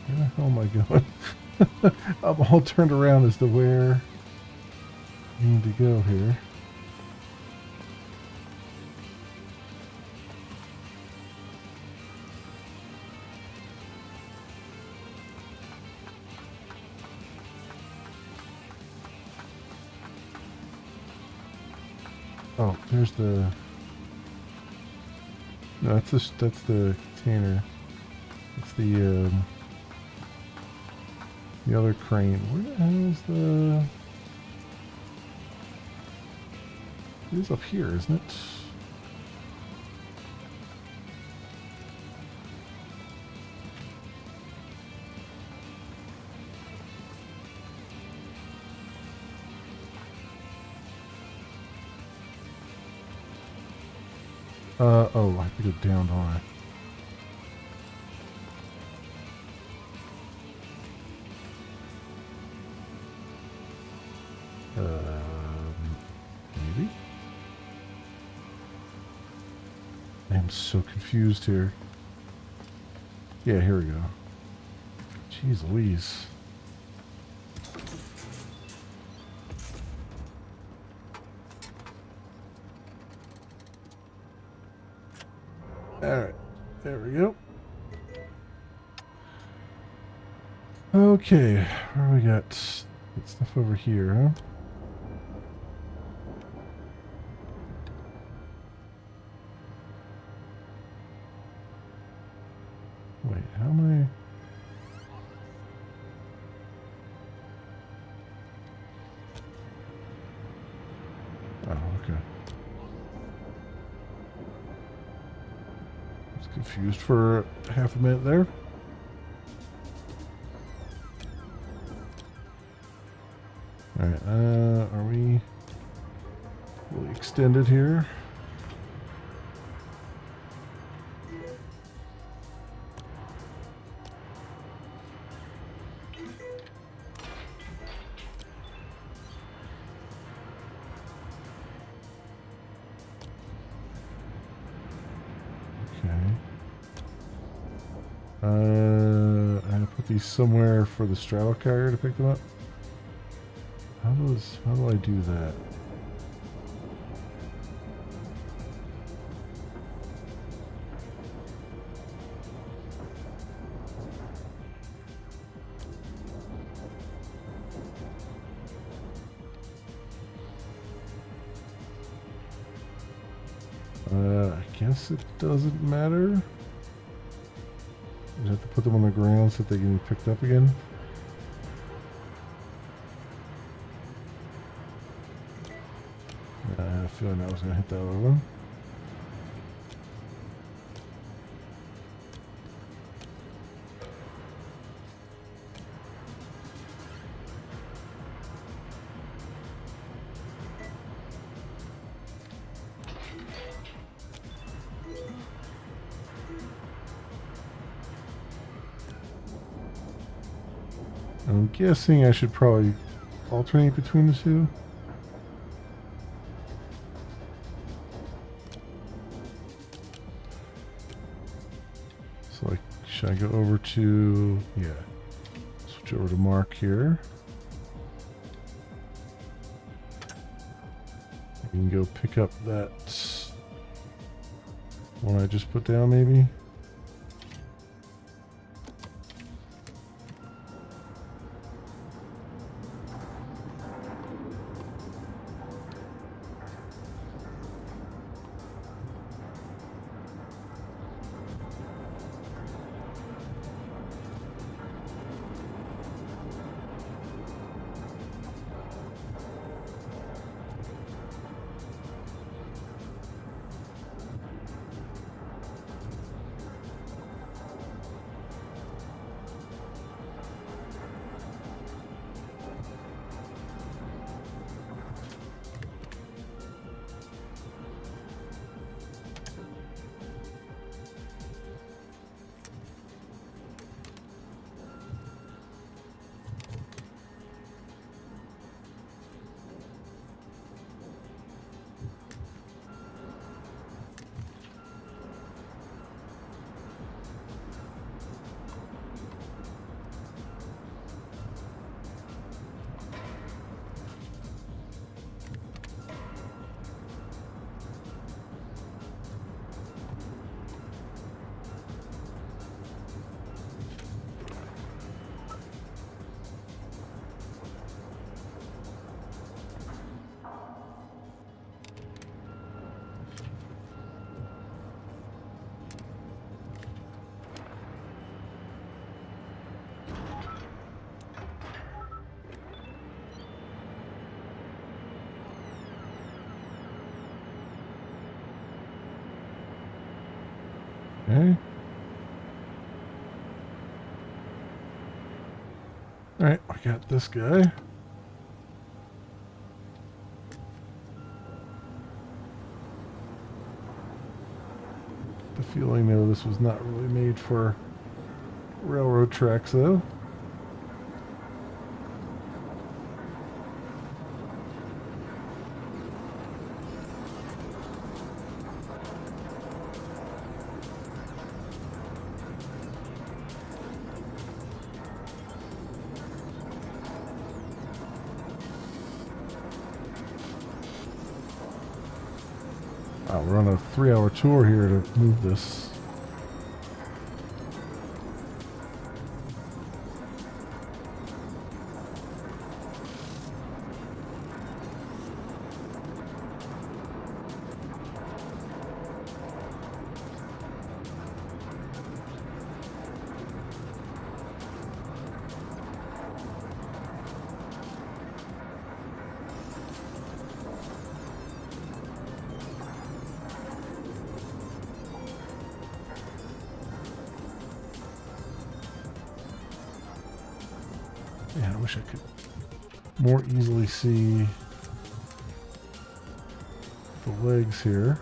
Where the hell am I going? I'm all turned around as to where I need to go here. Oh, there's the. No, that's the container. It's the other crane. Where the hell is the? It is up here, isn't it? Oh, I have to go down, don't I? Maybe? I am so confused here. Yeah, here we go. Jeez Louise. Alright, there we go. Okay, where we got stuff over here, huh? Wait, how am I? Oh, okay. I was confused for half a minute there. Alright, are we fully extended here? I'm gonna put these somewhere for the straddle carrier to pick them up. How do I do that? I guess it doesn't matter. You have to put them on the ground so that they can be picked up again. I had a feeling I was going to hit that other one. I'm guessing I should probably alternate between the two. So like, should I go over to, yeah, switch over to Mark here. You can go pick up that One I just put down, maybe? Okay. Alright, I got this guy. The feeling though this was not really made for railroad tracks though. We're on a 3-hour tour here to move this. Yeah, I wish I could more easily see the legs here.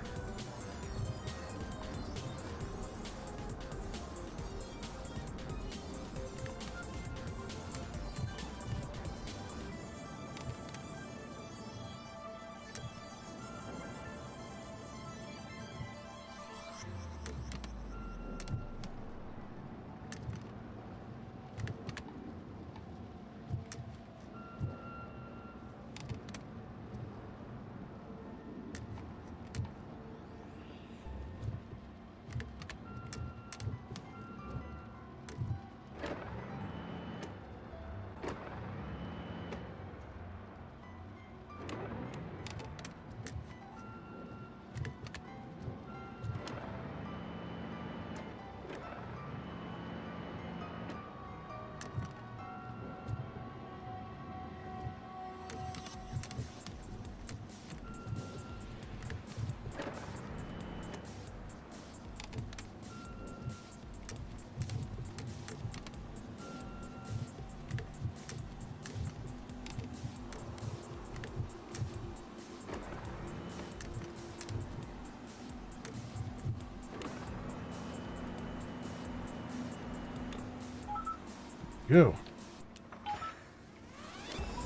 Go.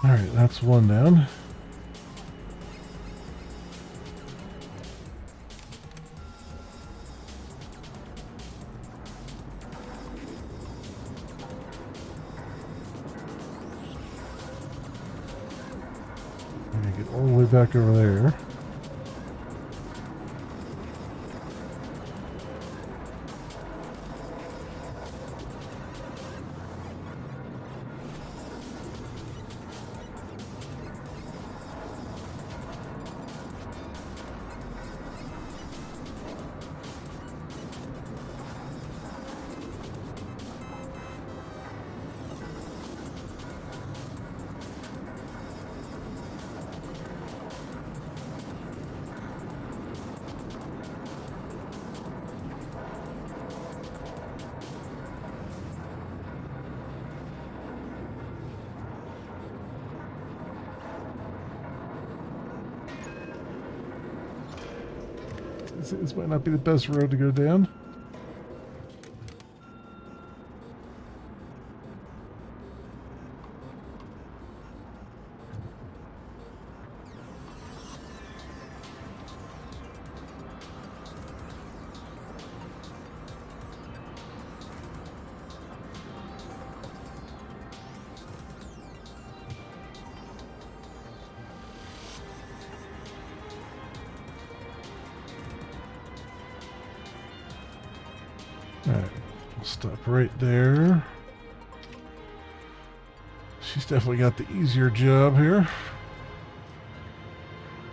Alright, that's one down. I'm gonna get all the way back over there. This might not be the best road to go down. Alright, we'll stop right there. She's definitely got the easier job here.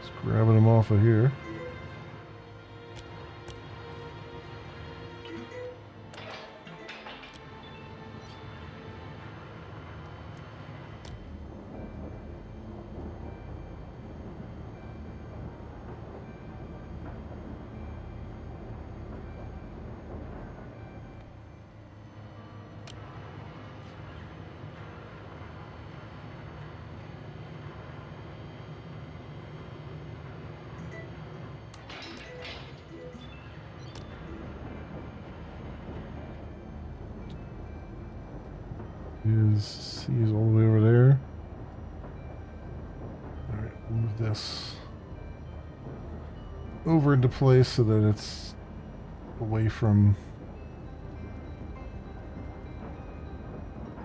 Just grabbing him off of here. C is all the way over there. Alright, move this over into place so that it's away from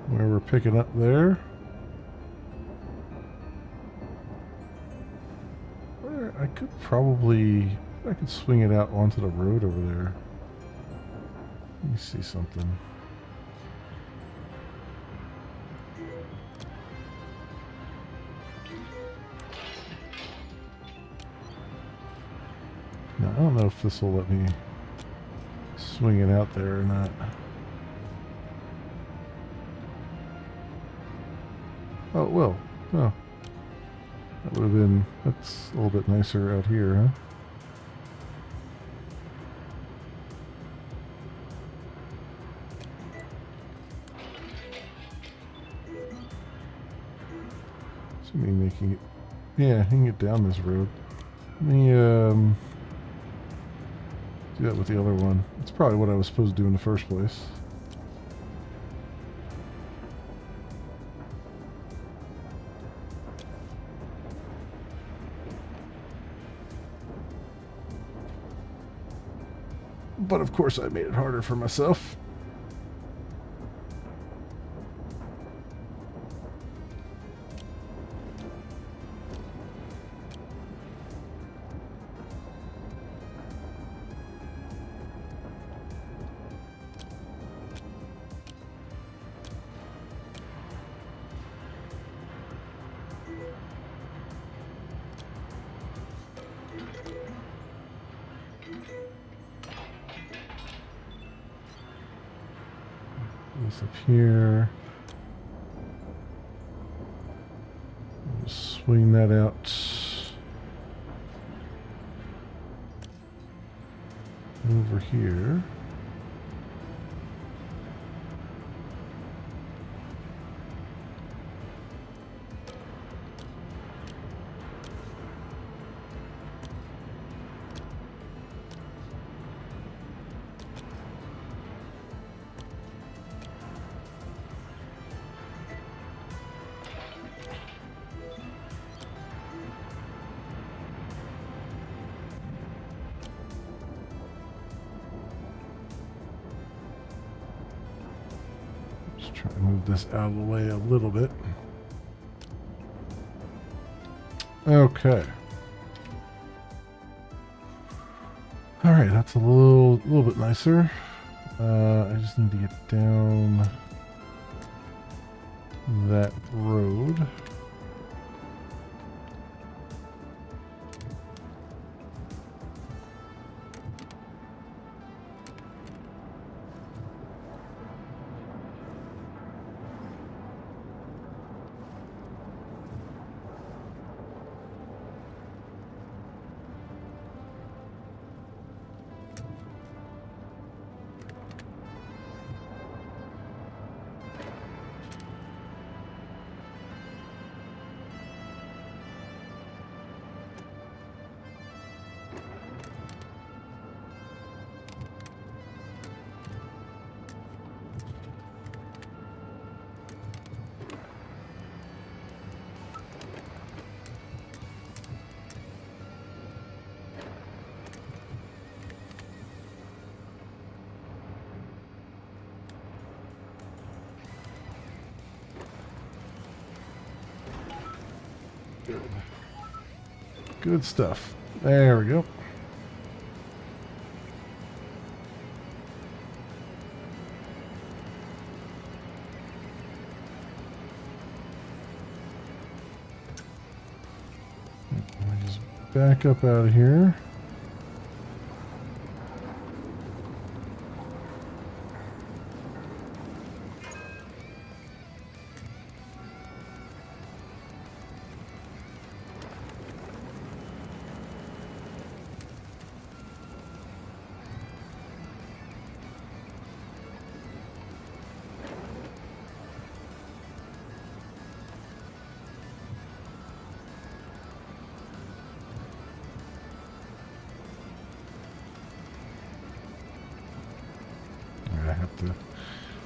where we're picking up there. Or I could probably, I could swing it out onto the road over there. Let me see something. Now, I don't know if this will let me swing it out there or not. Oh, it will. Oh. That would have been, that's a little bit nicer out here, huh? So me making it, yeah, hang it down this road. Let me, do that with the other one. That's probably what I was supposed to do in the first place. But of course I made it harder for myself. This up here. Just swing that out over here. Just try to move this out of the way a little bit. Okay. All right, that's a little bit nicer. I just need to get down that road. Good stuff. There we go. Let me just back up out of here. I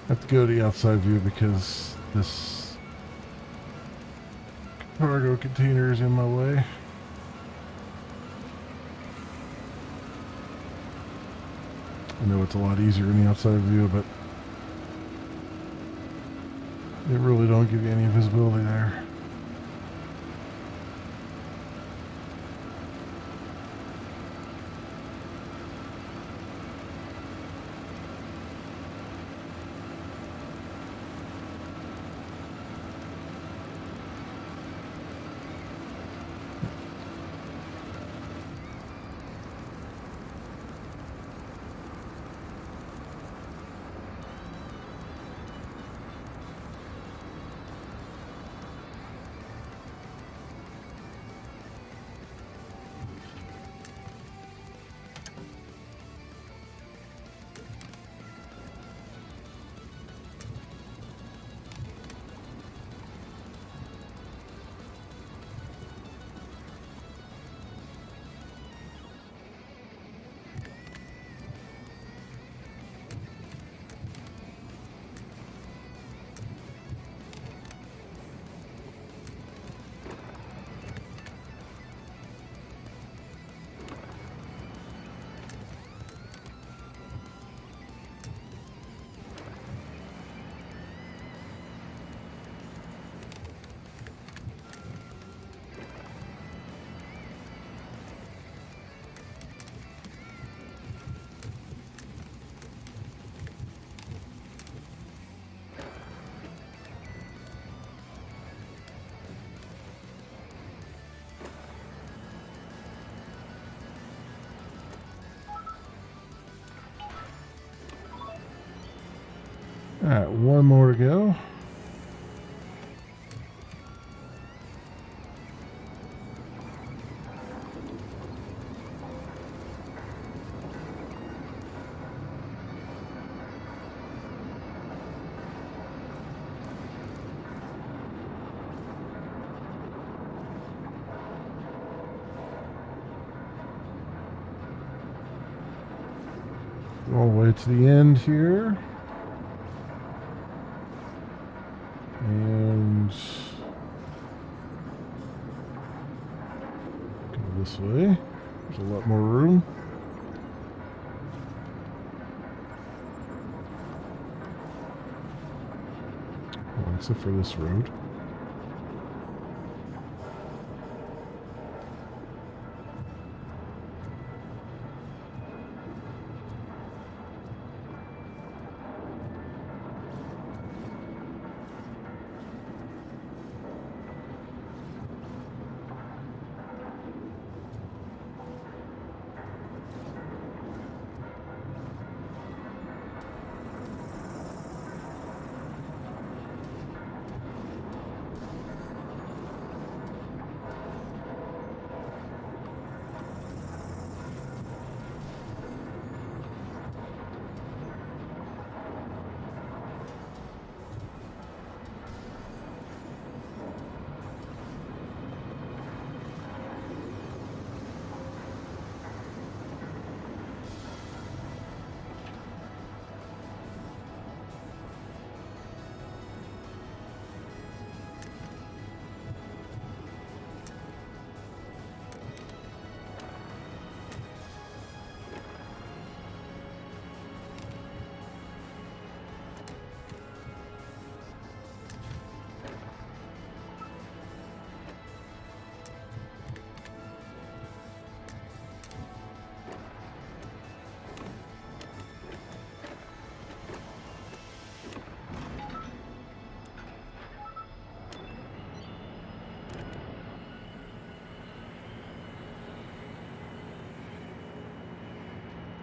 have to go to the outside view because this cargo container is in my way. I know it's a lot easier in the outside view, but they really don't give you any visibility there. Alright, one more to go. All the way to the end here. And go this way. There's a lot more room. Well, except for this road.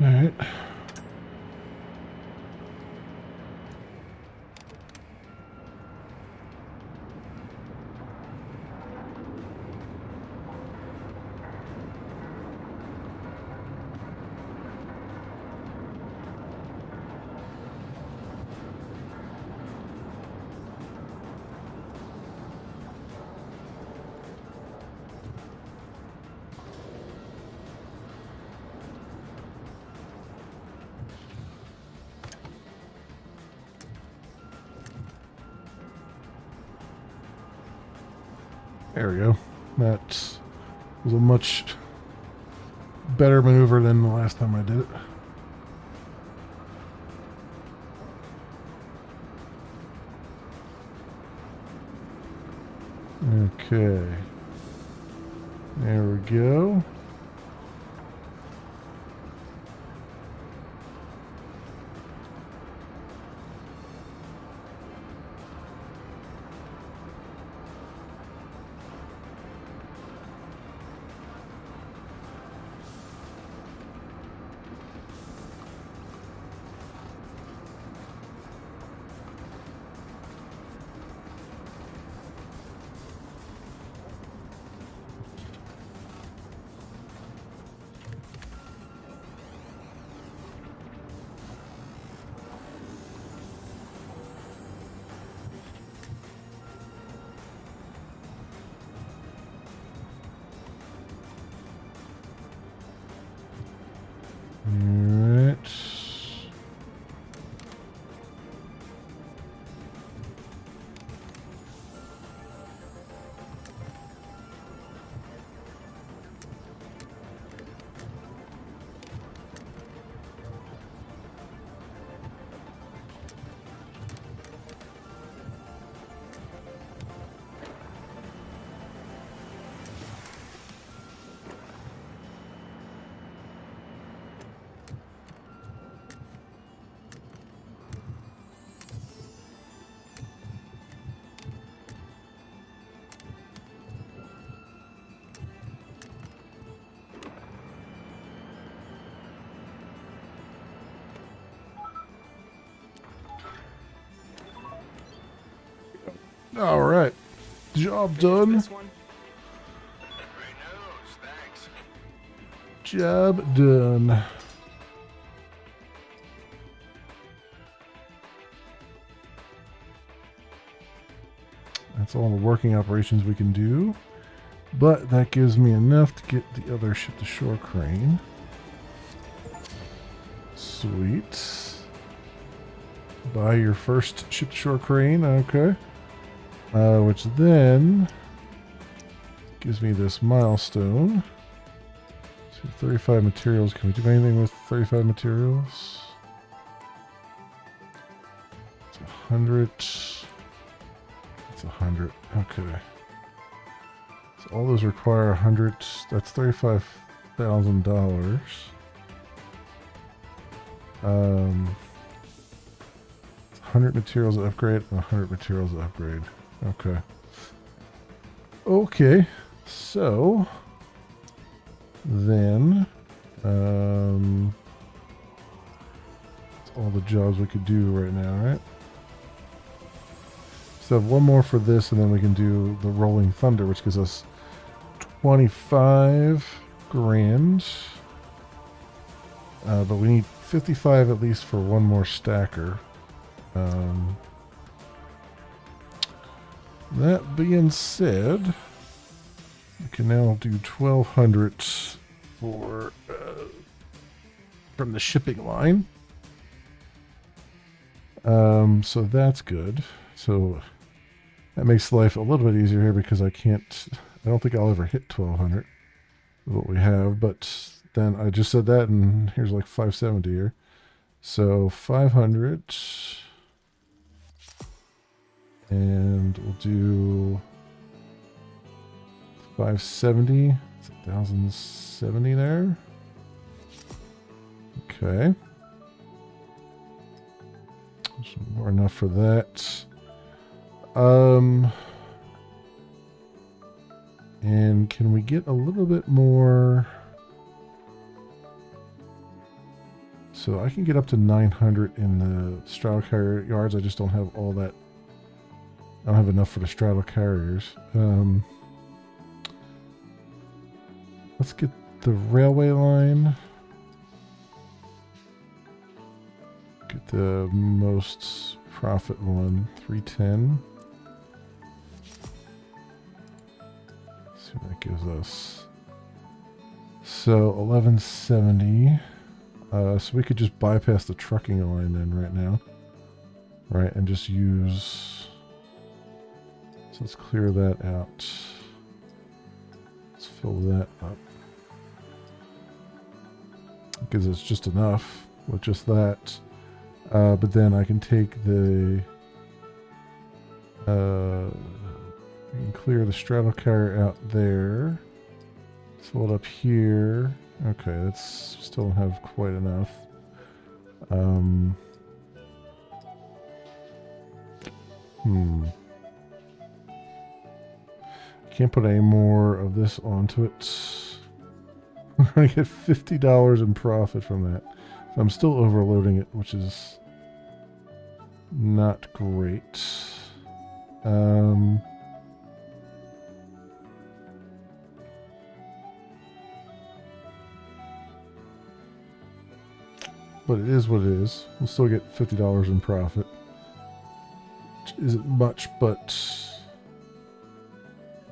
All right. There we go. That was a much better maneuver than the last time I did it. Okay. There we go. Alright. All right. Job done. This one? Great news, thanks. Job done. That's all the working operations we can do. But that gives me enough to get the other ship-to-shore crane. Sweet. Buy your first ship-to-shore crane. Okay. Which then gives me this milestone. So 35 materials. Can we do anything with 35 materials? It's 100. It's 100. Okay. So all those require 100. That's $35,000. It's 100 materials to upgrade and 100 materials to upgrade. Okay. Okay. So then that's all the jobs we could do right now, right? So I have one more for this, and then we can do the Rolling Thunder, which gives us 25 grand. But we need 55 at least for one more stacker. That being said, we can now do 1,200 for from the shipping line. So that's good. So that makes life a little bit easier here because I don't think I'll ever hit 1,200 with what we have, but then I just said that and here's like 570 here. So 500. And we'll do 570. It's 1,070 there. Okay. There's more enough for that. And can we get a little bit more? So I can get up to 900 in the straddle carrier yards. I just don't have all that. I don't have enough for the straddle carriers. Let's get the railway line. Get the most profit one, 310. Let's see what that gives us. So 1170. So we could just bypass the trucking line then right now. Right, and just use... So let's clear that out. Let's fill that up. Gives us just enough with just that. But then I can take the... we can clear the straddle carrier out there. Fill it up here. Okay, that's still don't have quite enough. Can't put any more of this onto it. We're going to get $50 in profit from that. So I'm still overloading it, which is not great. But it is what it is. We'll still get $50 in profit. Which isn't much, but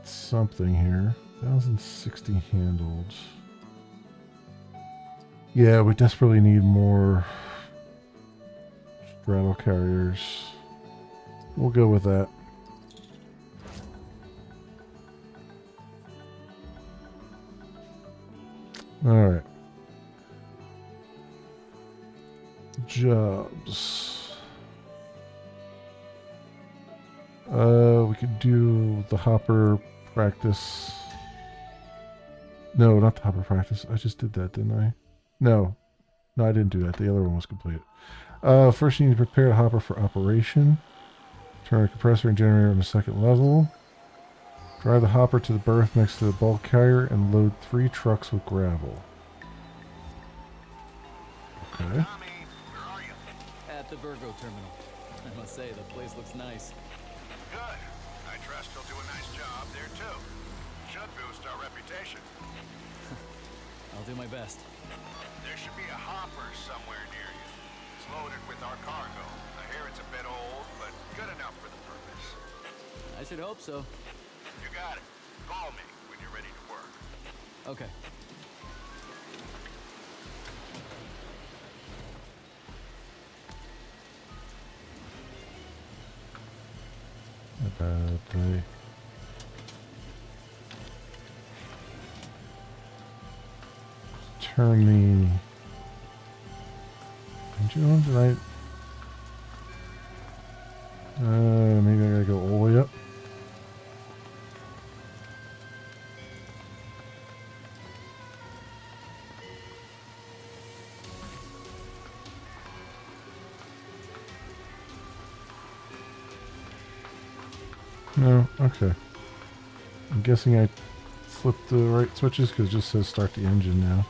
something here. 1,060 handled. Yeah, we desperately need more straddle carriers. We'll go with that. Alright. Jobs. We could do the hopper practice. No, not the hopper practice. I just did that, didn't I? No. No, I didn't do that. The other one was complete. First, you need to prepare the hopper for operation. Turn a compressor and generator on the second level. Drive the hopper to the berth next to the bulk carrier and load 3 trucks with gravel. Okay. Tommy, where are you? At the Virgo terminal. I must say, the place looks nice. Good. I trust you'll do a nice job there too. Should boost our reputation. I'll do my best. There should be a hopper somewhere near you. It's loaded with our cargo. I hear it's a bit old, but good enough for the purpose. I should hope so. You got it. Call me when you're ready to work. Okay. Turn the engine on. Did I? Maybe I gotta go all the way up. No, okay. I'm guessing I flipped the right switches because it just says start the engine now.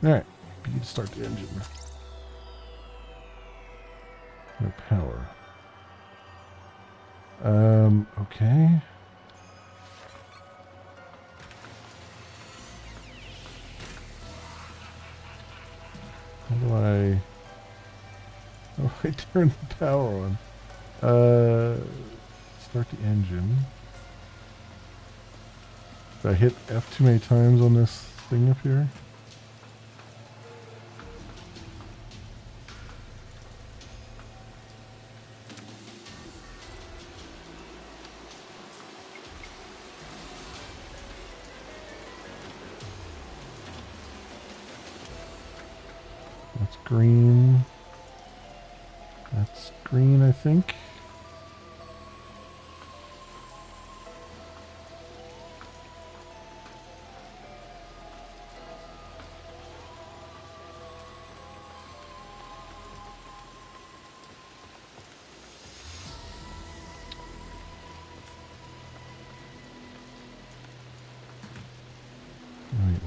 Alright, you can start the engine. No power. Okay. How do I... How do I turn the power on? Start the engine. Did I hit F too many times on this thing up here? That's green. That's green, I think.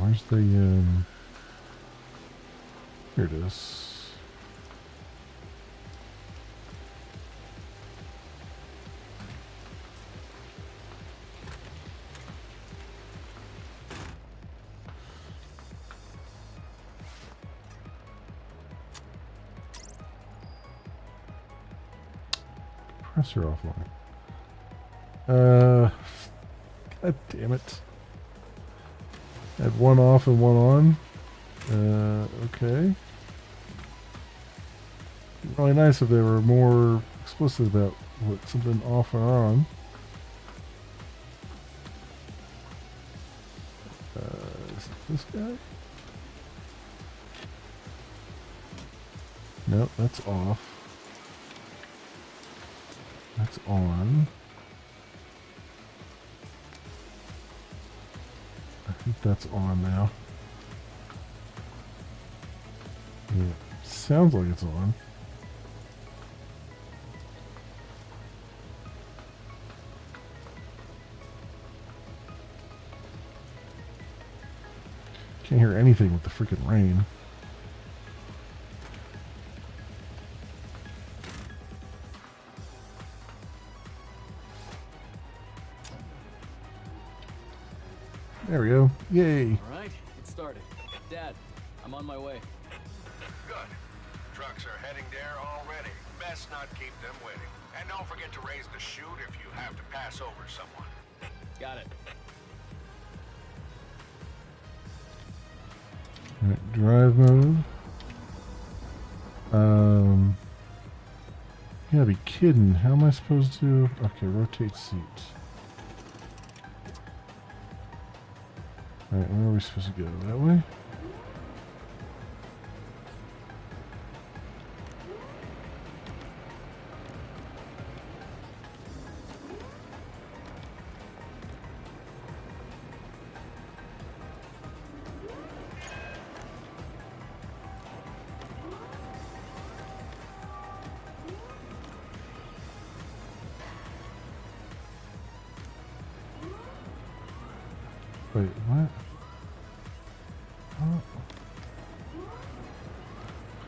Where's the, here it is. Compressor offline. God damn it. Had one off and one on. Okay. Really nice if they were more explicit about what something off or on. Is it this guy? Nope, that's off. That's on. I think that's on now. Yeah, sounds like it's on. Can't hear anything with the freaking rain. There we go. Yay. All right, it started. Dad, I'm on my way. Good. Trucks are heading there already. Best not keep them waiting. And don't forget to raise the chute if you have to pass over someone. Got it. Right, drive mode. You gotta be kidding. How am I supposed to? Okay, rotate seat. Alright, where are we supposed to go? That way? Wait, what? Oh.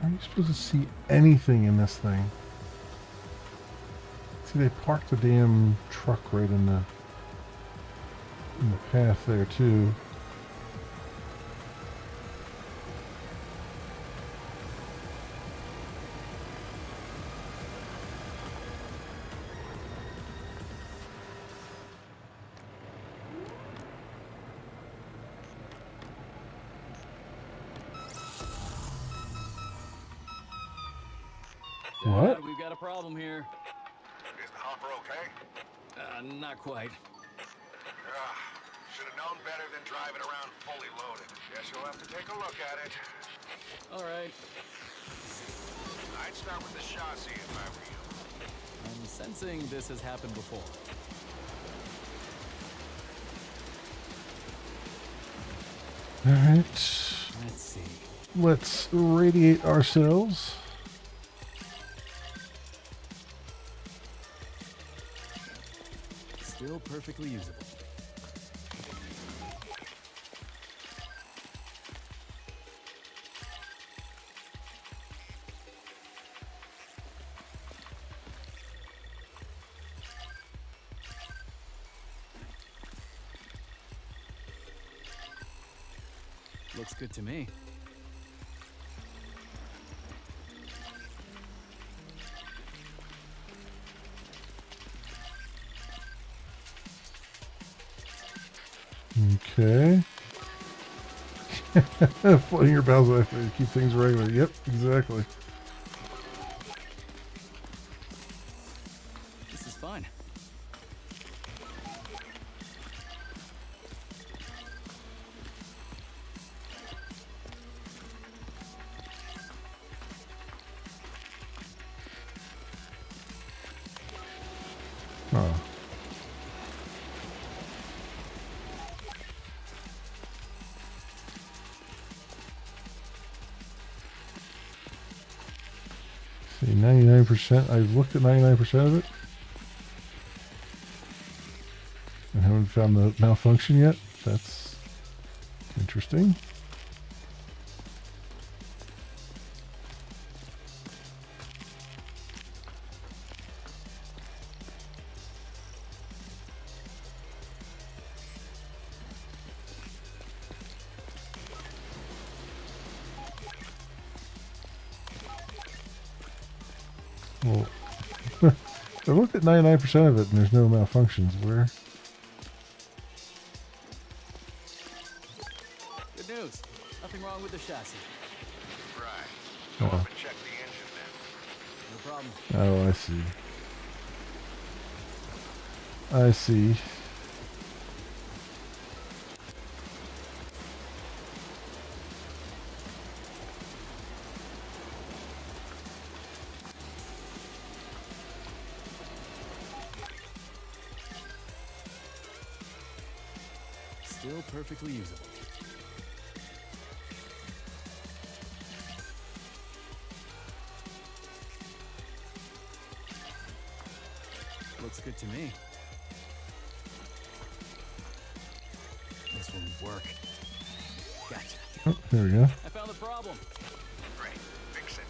How are you supposed to see anything in this thing? See, they parked the damn truck right in the path there too. What? Dad, we've got a problem here. Is the hopper okay? Not quite. Should have known better than drive it around fully loaded. Guess you'll have to take a look at it. All right. I'd start with the chassis if I were you. I'm sensing this has happened before. Alright. Let's see. Let's radiate ourselves. Still perfectly usable. Looks good to me. Okay. Flooding your bowels after to keep things regular. Yep, exactly. This is fine. Oh. See, 99%. I've looked at 99% of it. I haven't found the malfunction yet. That's Interesting. Well, I looked at 99% of it and there's no malfunctions. Where? Good news. Nothing wrong with the chassis. Right. Go up and check the engine then. No problem. Oh, I see. I see. Still perfectly usable. Looks good to me. This will work. Gotcha. Oh, there we go. I found the problem. Great. Fix it.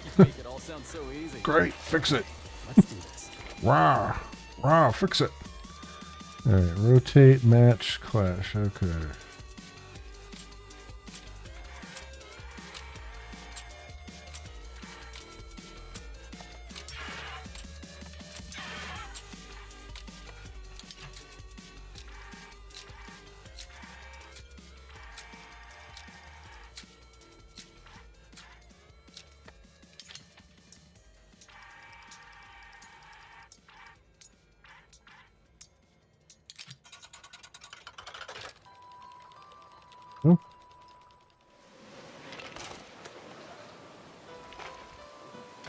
You make it all sound so easy. Great, fix it. Let's do this. Rah, rah, fix it. All right, rotate, match, clash. Okay. Oh,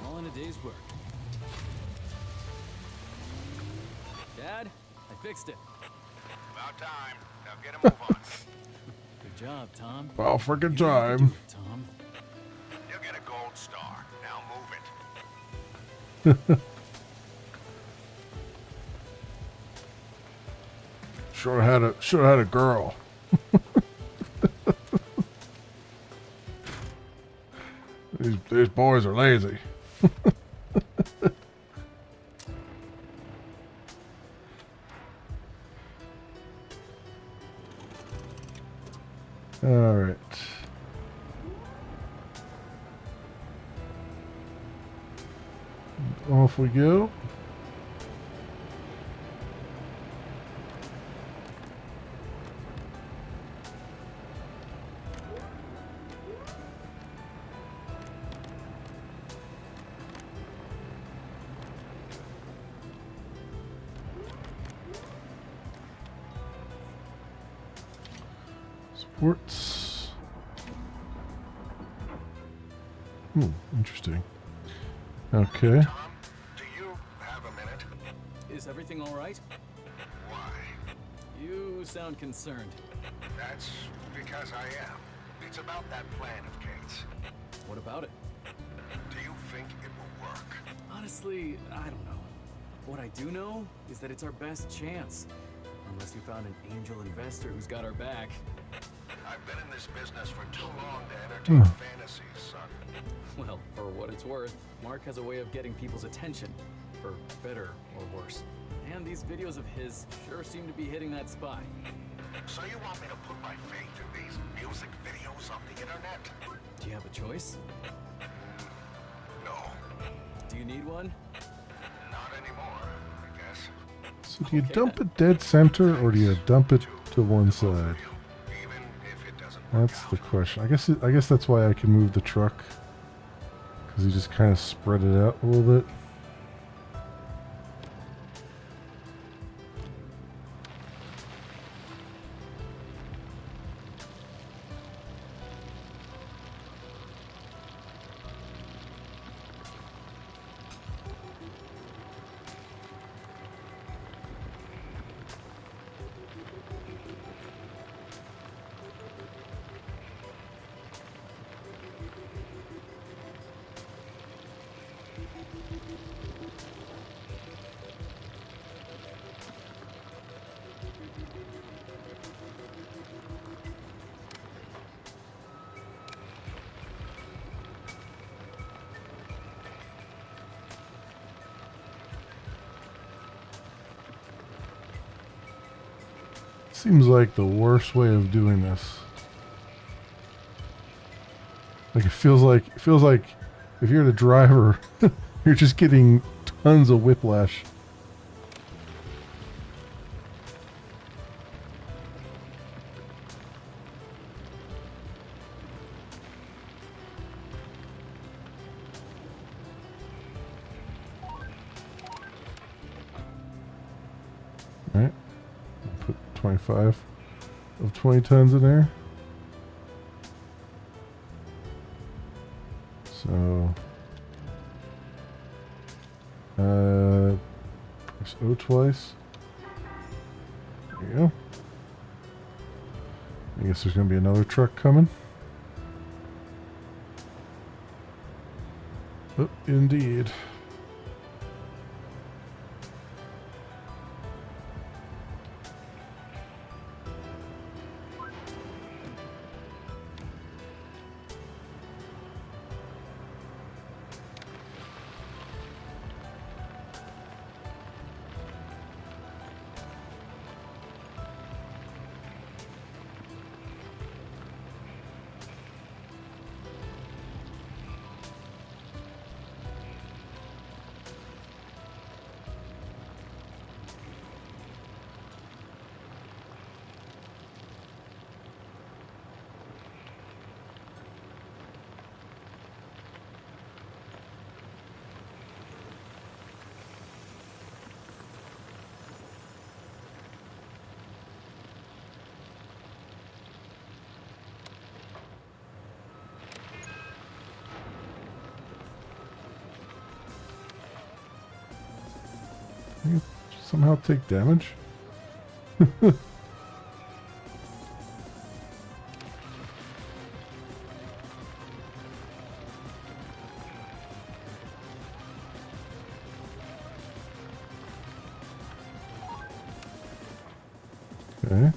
All in a day's work. Dad, I fixed it. About time. Now get a move on. Good job, Tom. about freaking You know you can do time. it, Tom. You'll get a gold star. Now move it. Should have had a girl. These boys are lazy. All right. Off we go. Sports. Interesting. Okay. Tom, do you have a minute? Is everything all right? Why? You sound concerned. That's because I am. It's about that plan of Kate's. What about it? Do you think it will work? Honestly, I don't know. What I do know is that it's our best chance. Unless you found an angel investor who's got our back. I've been in this business for too long to entertain fantasies, son. Well, for what it's worth, Mark has a way of getting people's attention. For better or worse. And these videos of his sure seem to be hitting that spot. So you want me to put my faith in these music videos on the internet? Do you have a choice? No, Do you need one? not anymore, I guess. So do you Okay, dump then. it dead center or do you dump it to one side? Even if it doesn't work That's out. the question. I guess that's why I can move the truck, because he just kind of spread it out a little bit. seems like the worst way of doing this. Like it feels like if you're the driver, you're just getting tons of whiplash. All right. Put 25 of 20 tons in there. So, press O twice. There you go. I guess there's going to be another truck coming. Oh, indeed. You somehow take damage? Okay.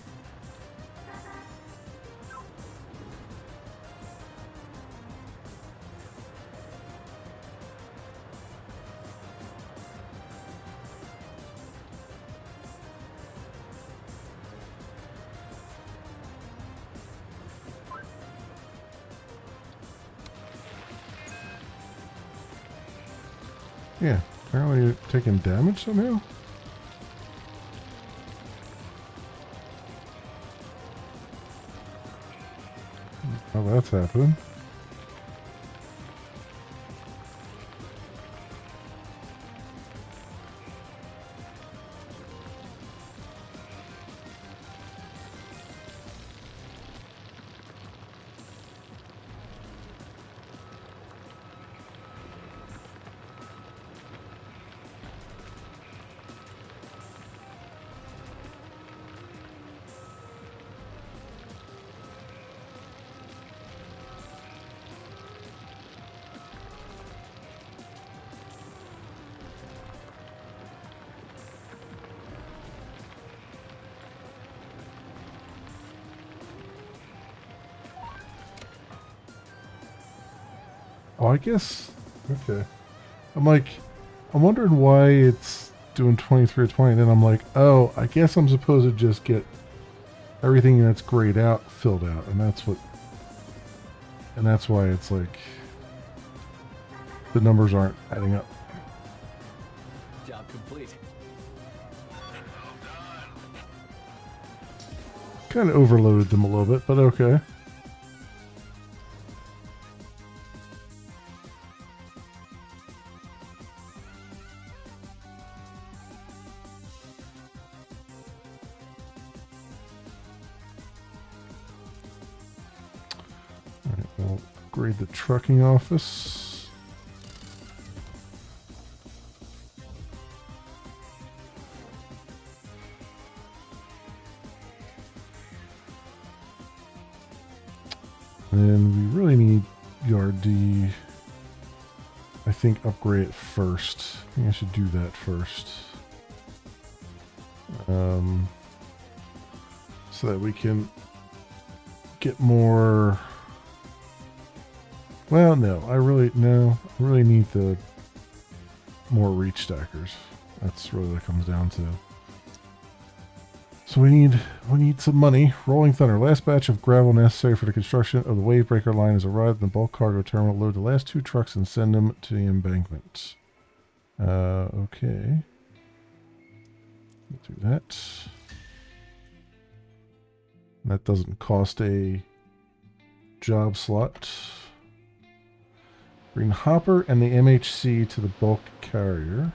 Yeah, apparently you're taking damage somehow. How that's happening. Oh, I guess. Okay. I'm wondering why it's doing 23 or 20. Then I'm like, oh, I guess I'm supposed to just get everything that's grayed out filled out, and that's why it's like the numbers aren't adding up. Job complete. Kind of overloaded them a little bit, but okay. Alright, we'll upgrade the trucking office. And we really need Yard D. I think upgrade it first. I think I should do that first. So that we can get more. Well, no, I really need the more reach stackers. That's really what it comes down to. So we need some money. Rolling Thunder. Last batch of gravel necessary for the construction of the wave breaker line has arrived in the bulk cargo terminal. Load the last 2 trucks and send them to the embankment. Okay. We'll do that. That doesn't cost a job slot. Bring hopper and the MHC to the bulk carrier.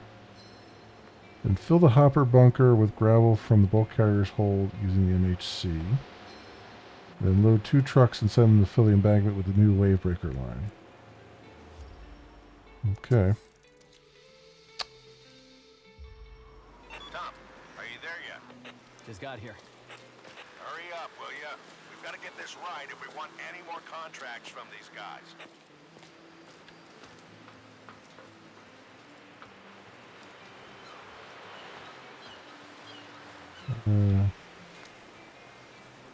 Then fill the hopper bunker with gravel from the bulk carrier's hold using the MHC. Then load 2 trucks and send them to fill the embankment with the new wave breaker line. Okay. Tom, are you there yet? Just got here. Hurry up, will ya? We've got to get this right if we want any more contracts from these guys.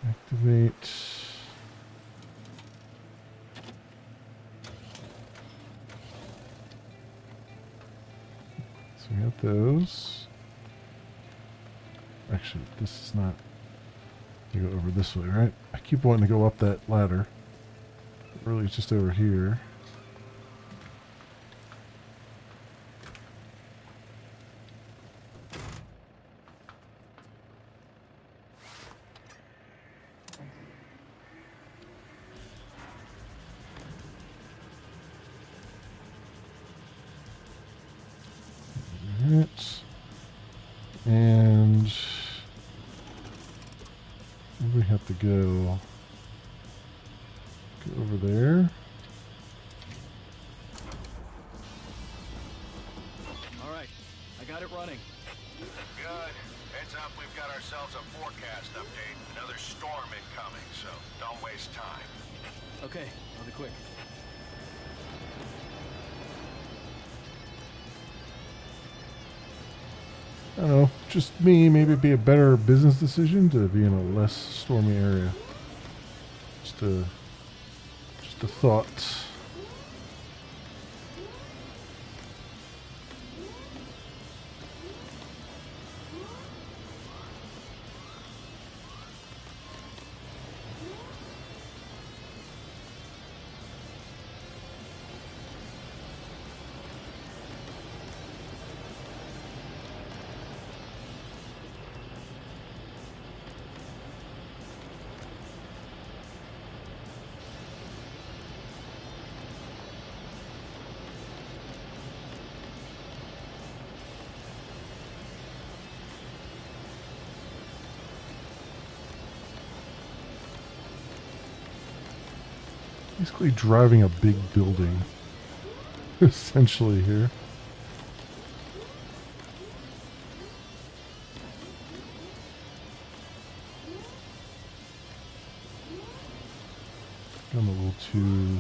Activate. So we have those. Actually, this is not. You go over this way, right? I keep wanting to go up that ladder. But really, it's just over here. And we have to go over there. All right, I got it running. Good. Heads up, we've got ourselves a forecast update. Another storm incoming, so don't waste time. Okay, I'll be quick. I don't know, just me, maybe it'd be a better business decision to be in a less stormy area. Just a thought. Basically driving a big building, essentially here. I'm a little too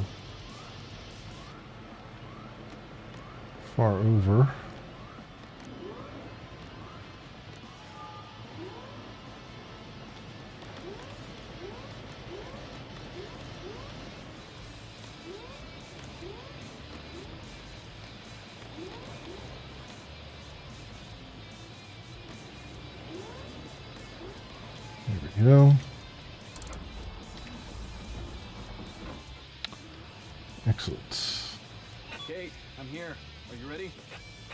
far over. There we go. Excellent. Kate, I'm here. Are you ready?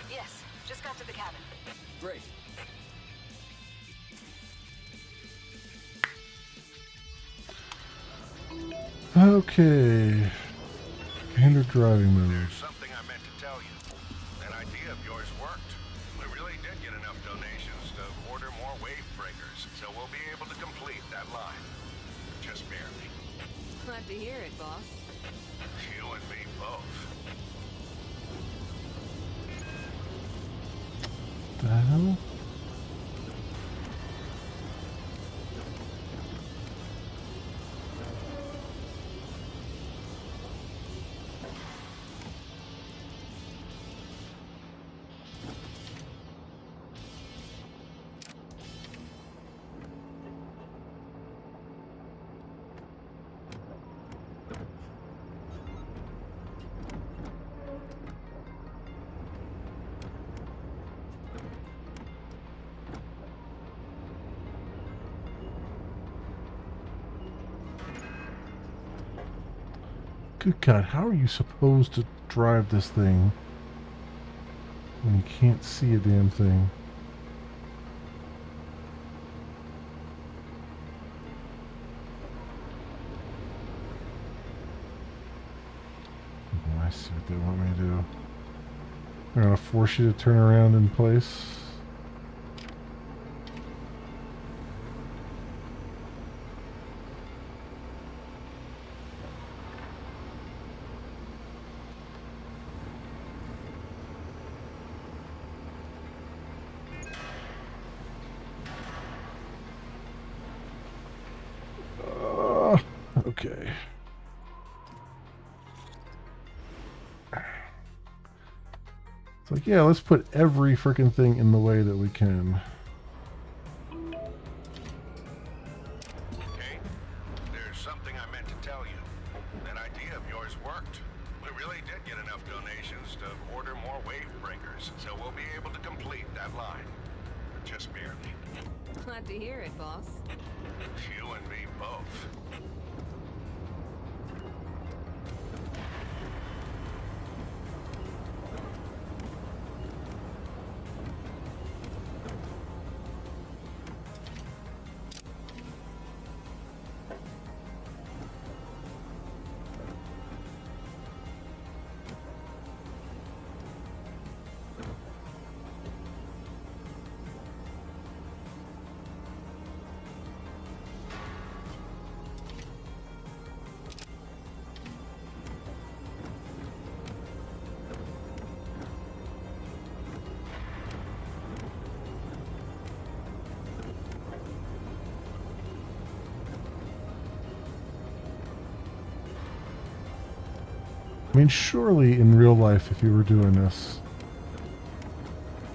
Yes, just got to the cabin. Great. Okay. Standard driving mode. There's something I meant to tell you. That idea of yours worked. We really did get enough donations to order more wave breakers, so we'll be able to complete that line. Just barely. Glad to hear it, boss. You and me both. The hell? Good God, how are you supposed to drive this thing when you can't see a damn thing? I see what they want me to do. They're going to force you to turn around in place. Okay. It's like, yeah, let's put every freaking thing in the way that we can. Okay, there's something I meant to tell you. That idea of yours worked. We really did get enough donations to order more wave breakers, so we'll be able to complete that line. Just barely. Glad to hear it, boss. You and me both. I mean, surely in real life, if you were doing this,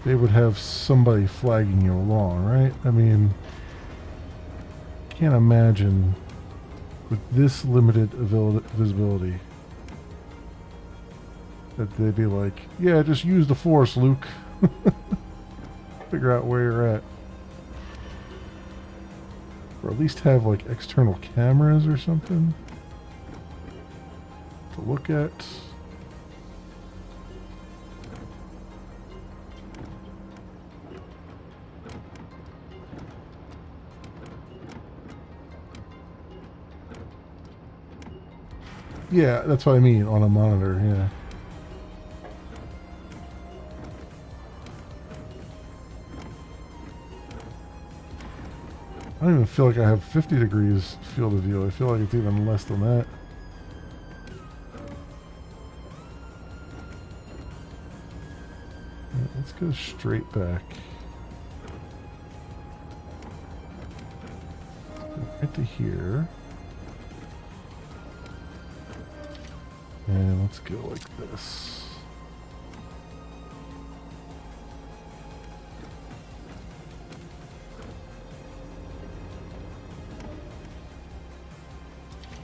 they would have somebody flagging you along, right? I mean, can't imagine with this limited visibility that they'd be like, yeah, just use the force, Luke. Figure out where you're at. Or at least have like external cameras or something to look at. Yeah, that's what I mean, on a monitor, yeah. I don't even feel like I have 50 degrees field of view. I feel like it's even less than that. Right, let's go straight back. Right to here. And let's go like this.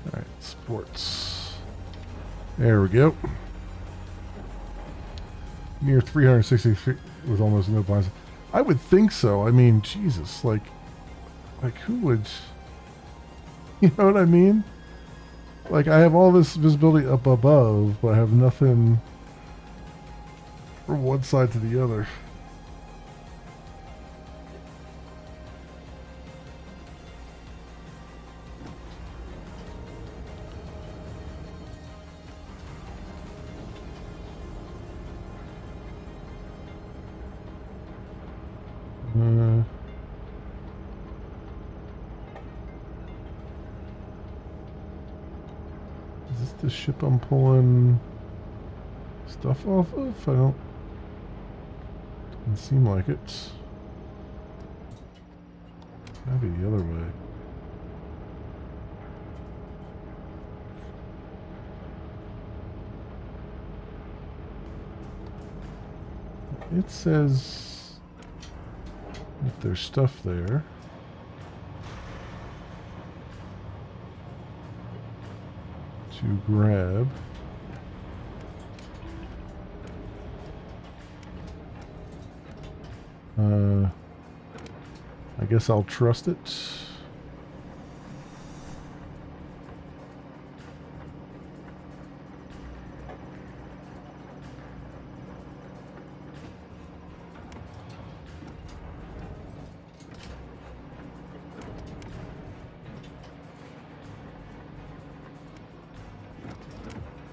Alright, sports. There we go. Near 360 feet with almost no blinds. I would think so. I mean, Jesus, like who would... You know what I mean? Like, I have all this visibility up above, but I have nothing from one side to the other. Is this the ship I'm pulling stuff off of? Doesn't seem like it. Gotta be the other way. It says if there's stuff there. To grab. I guess I'll trust it.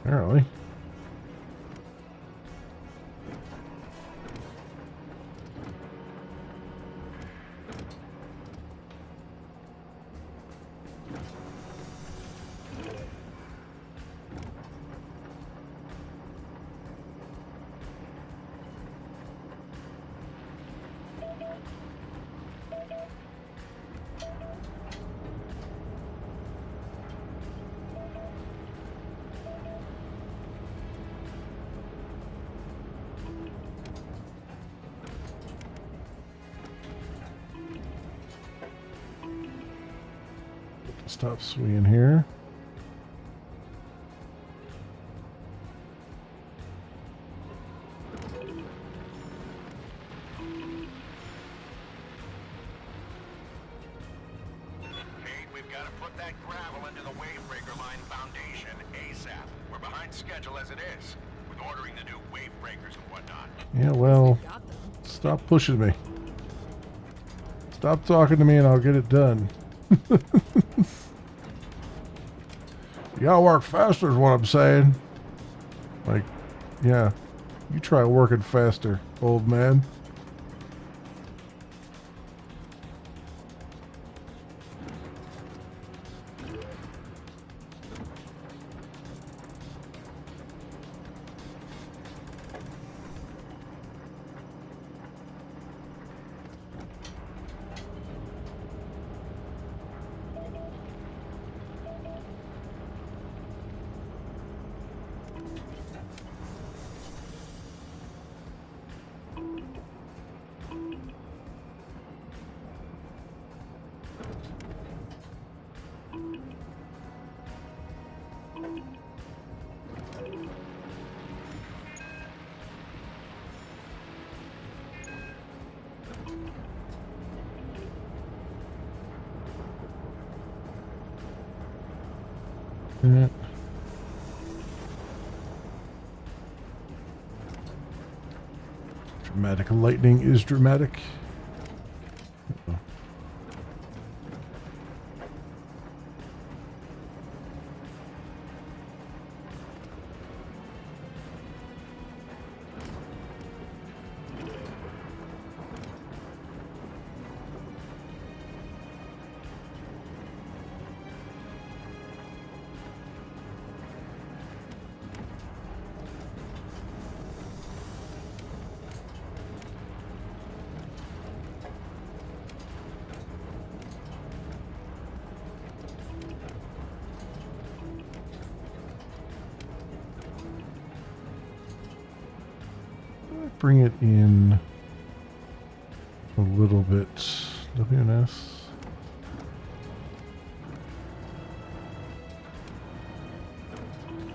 Apparently. Stop swinging here. Kate, we've got to put that gravel into the wavebreaker line foundation ASAP. We're behind schedule as it is, with ordering the new wave breakers and whatnot. Yeah, well, Got them. stop pushing me. Stop talking to me and I'll get it done. You gotta work faster is what I'm saying. Like, yeah. You try working faster, old man. Yeah. Dramatic lightning is dramatic. Uh-oh. Bring it in a little bit. WNS.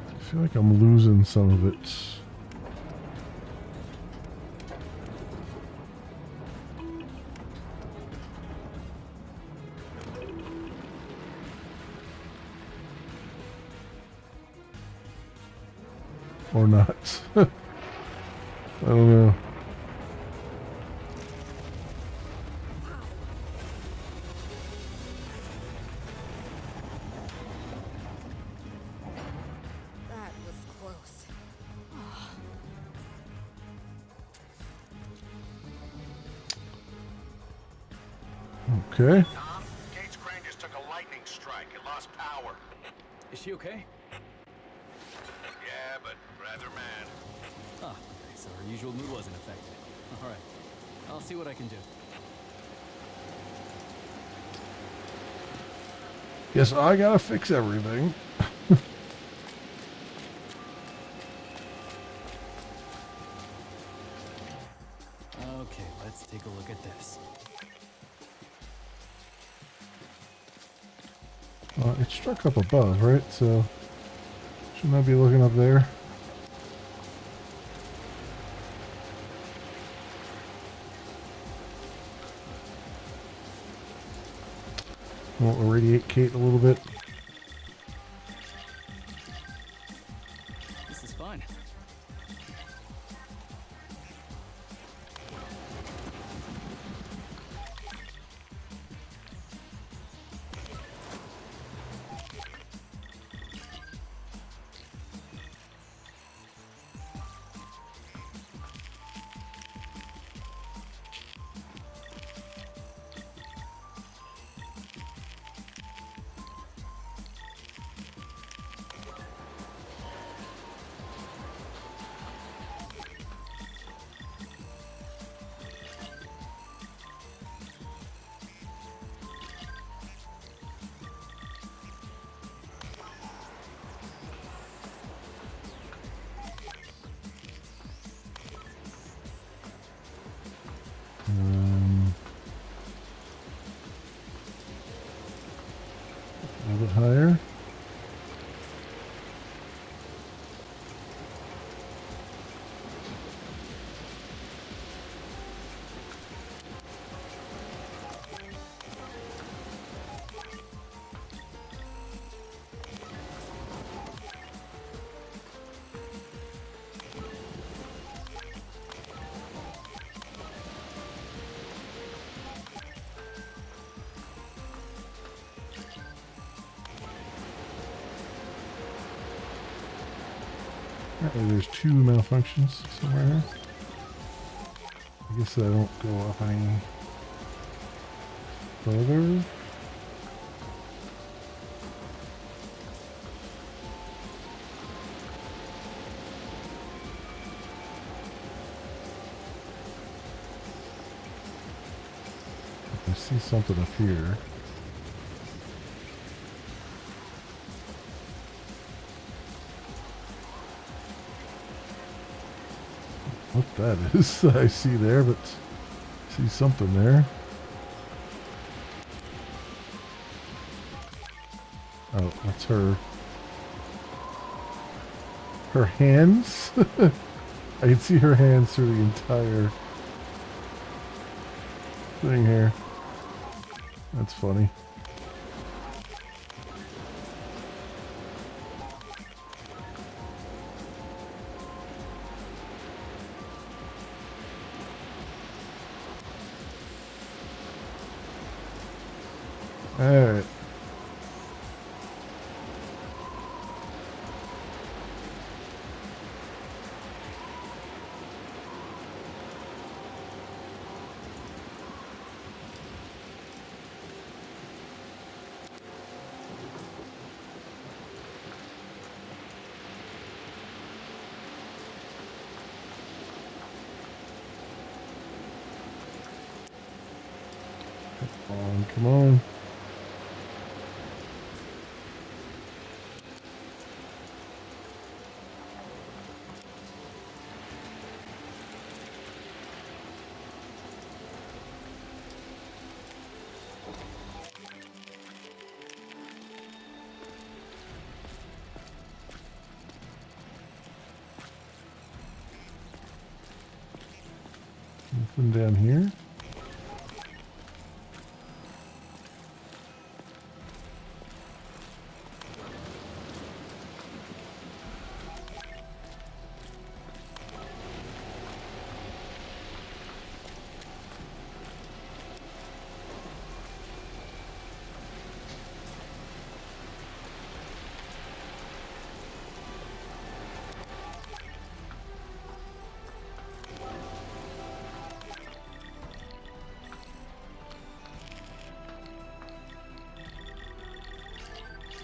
I feel like I'm losing some of it. Or not. I don't know. That was close. Okay. Tom, Kate's crane just took a lightning strike. It lost power. Is she okay? Yeah, but rather mad. Ah, okay, so her usual mood wasn't affected. Alright, I'll see what I can do. Guess I gotta fix everything. Okay, let's take a look at this. It struck up above, right? So, shouldn't I be looking up there? Won't irradiate Kate a little bit. This is fine. A little bit higher. Apparently there's 2 malfunctions somewhere. I guess I don't go up any further. I see something up here. What that is, I see there, but I see something there. Oh, that's her. Her hands? I can see her hands through the entire thing here. That's funny. Alright. Come on, come on. Nothing down here.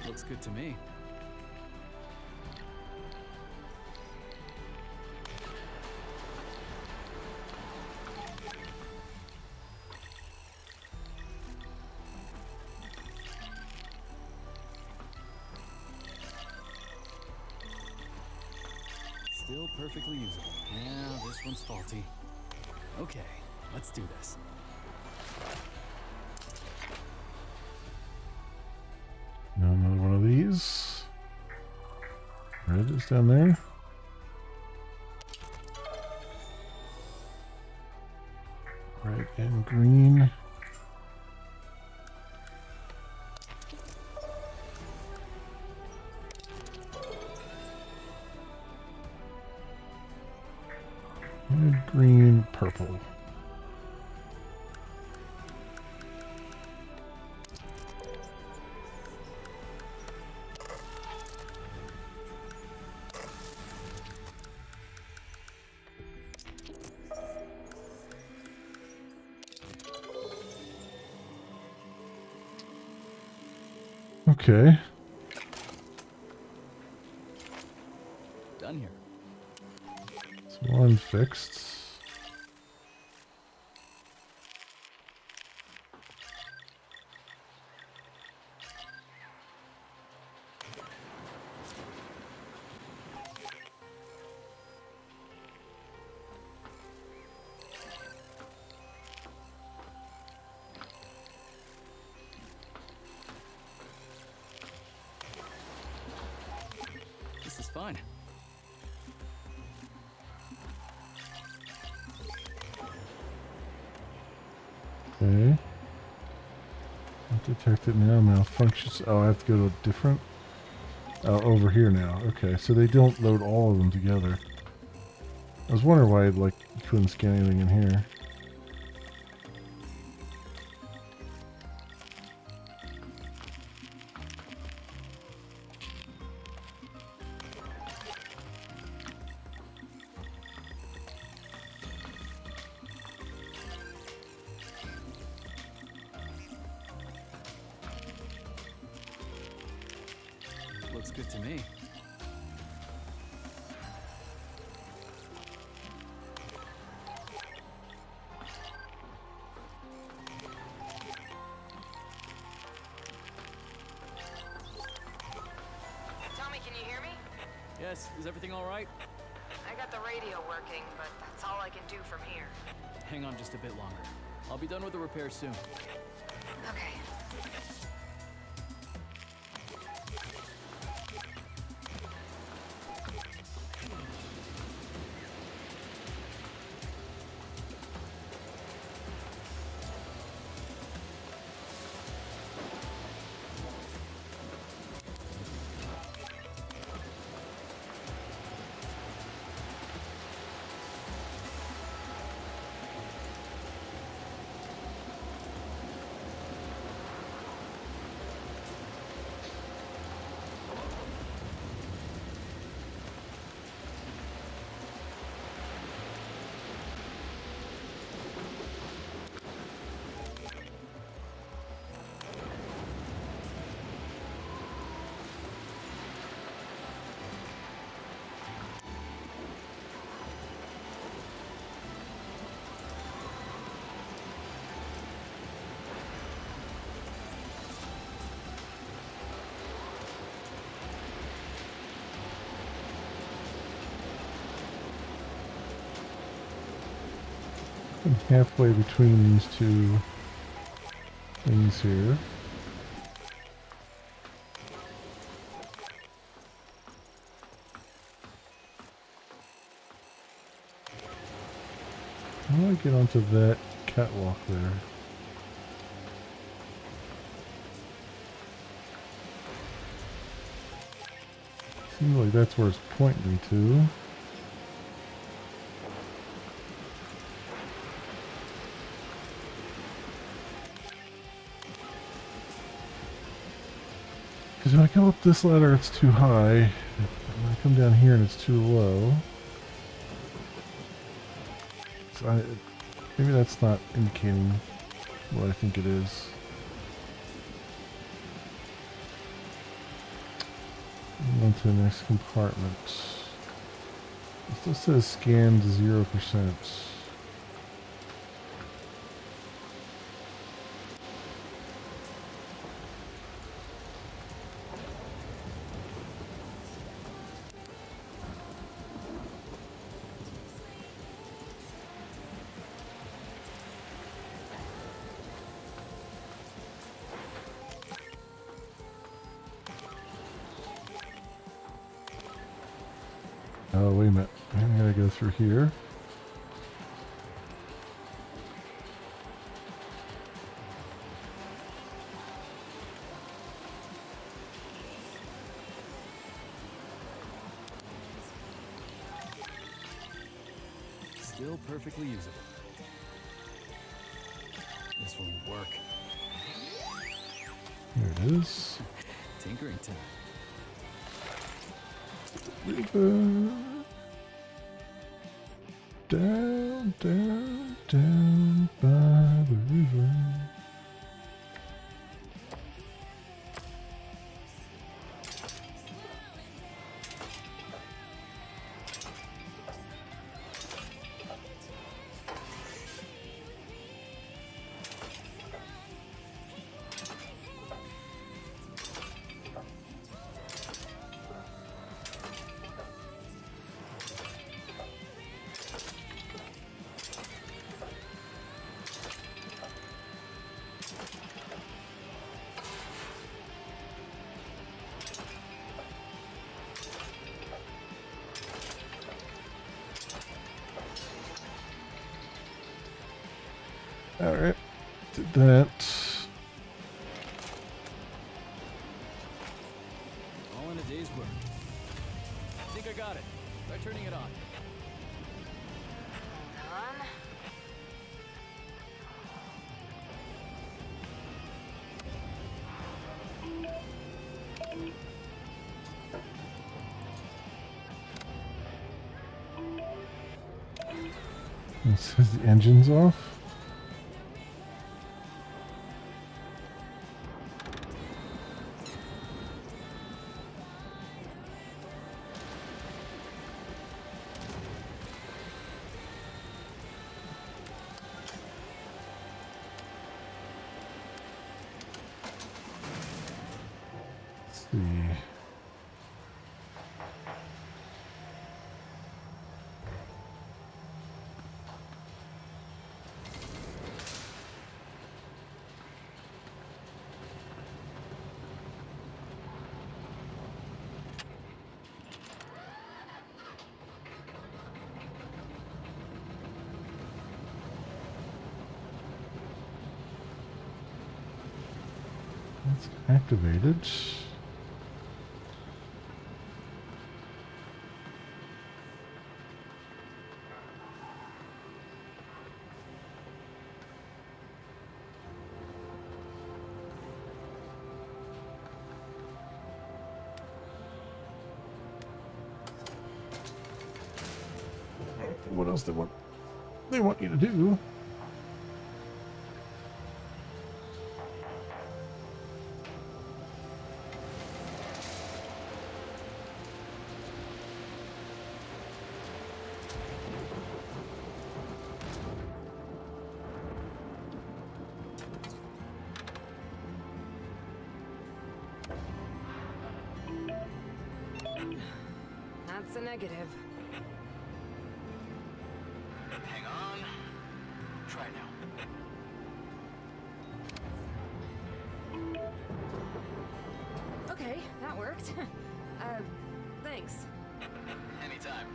Looks good to me. Still perfectly usable. Yeah, this one's faulty. Okay, let's do this. Now another one of these. Red is down there. Red and green. Red, green, purple. Okay. Done here. So one fixed. Okay. Detected now, malfunctions. Oh, I have to go to a different... Oh, over here now. Okay, so they don't load all of them together. I was wondering why like you couldn't scan anything in here. Looks good to me. Tommy, can you hear me? Yes, is everything all right? I got the radio working, but that's all I can do from here. Hang on just a bit longer. I'll be done with the repair soon. Okay. I'm halfway between these two things here. How do I get onto that catwalk there? Seems like that's where it's pointing me to. Because when I come up this ladder, it's too high. When I come down here and it's too low. So maybe that's not indicating what I think it is. On to the next compartment. It still says scanned 0%. Oh, wait a minute. I gotta go through here. Still perfectly usable. This one will work. There it is. Tinkering time. River. Down, down, down by the river. Alright, Did that. All in a day's work. I think I got it. Try turning it on. It says the engine's off. Let's see. That's activated. What else they want you to do? That's a negative. Hang on. Try now. Okay, that worked. Thanks. Anytime.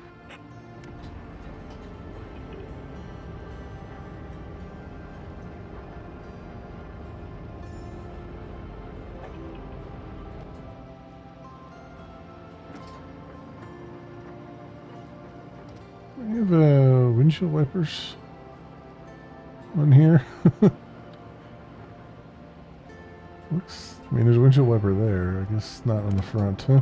We have windshield wipers on here. Looks. I mean, there's a windshield wiper there. I guess not on the front, huh?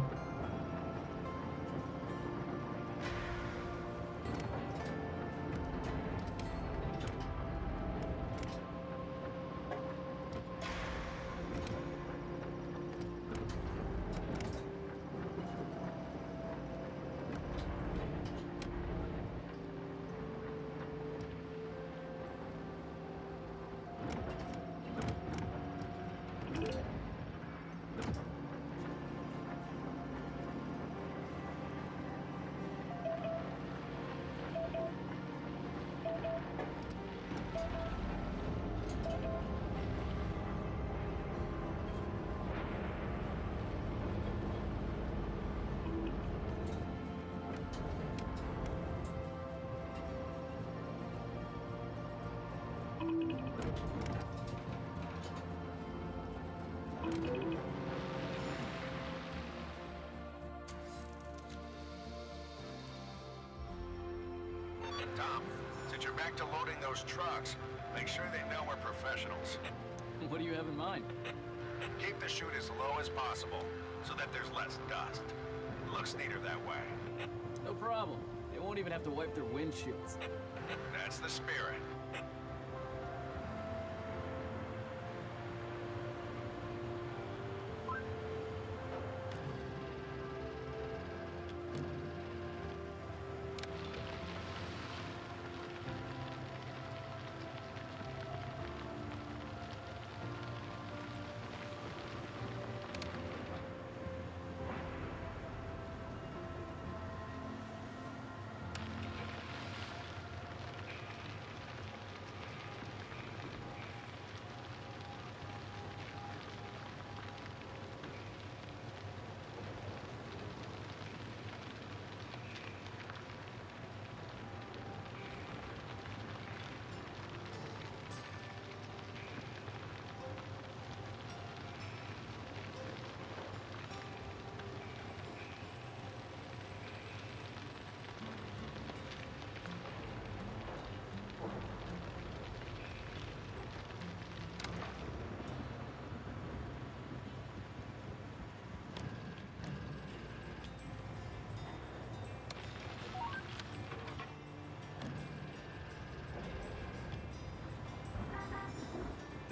Tom, since you're back to loading those trucks, make sure they know we're professionals. What do you have in mind? Keep the chute as low as possible, so that there's less dust. It looks neater that way. No problem. They won't even have to wipe their windshields. That's the spirit.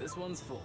This one's full.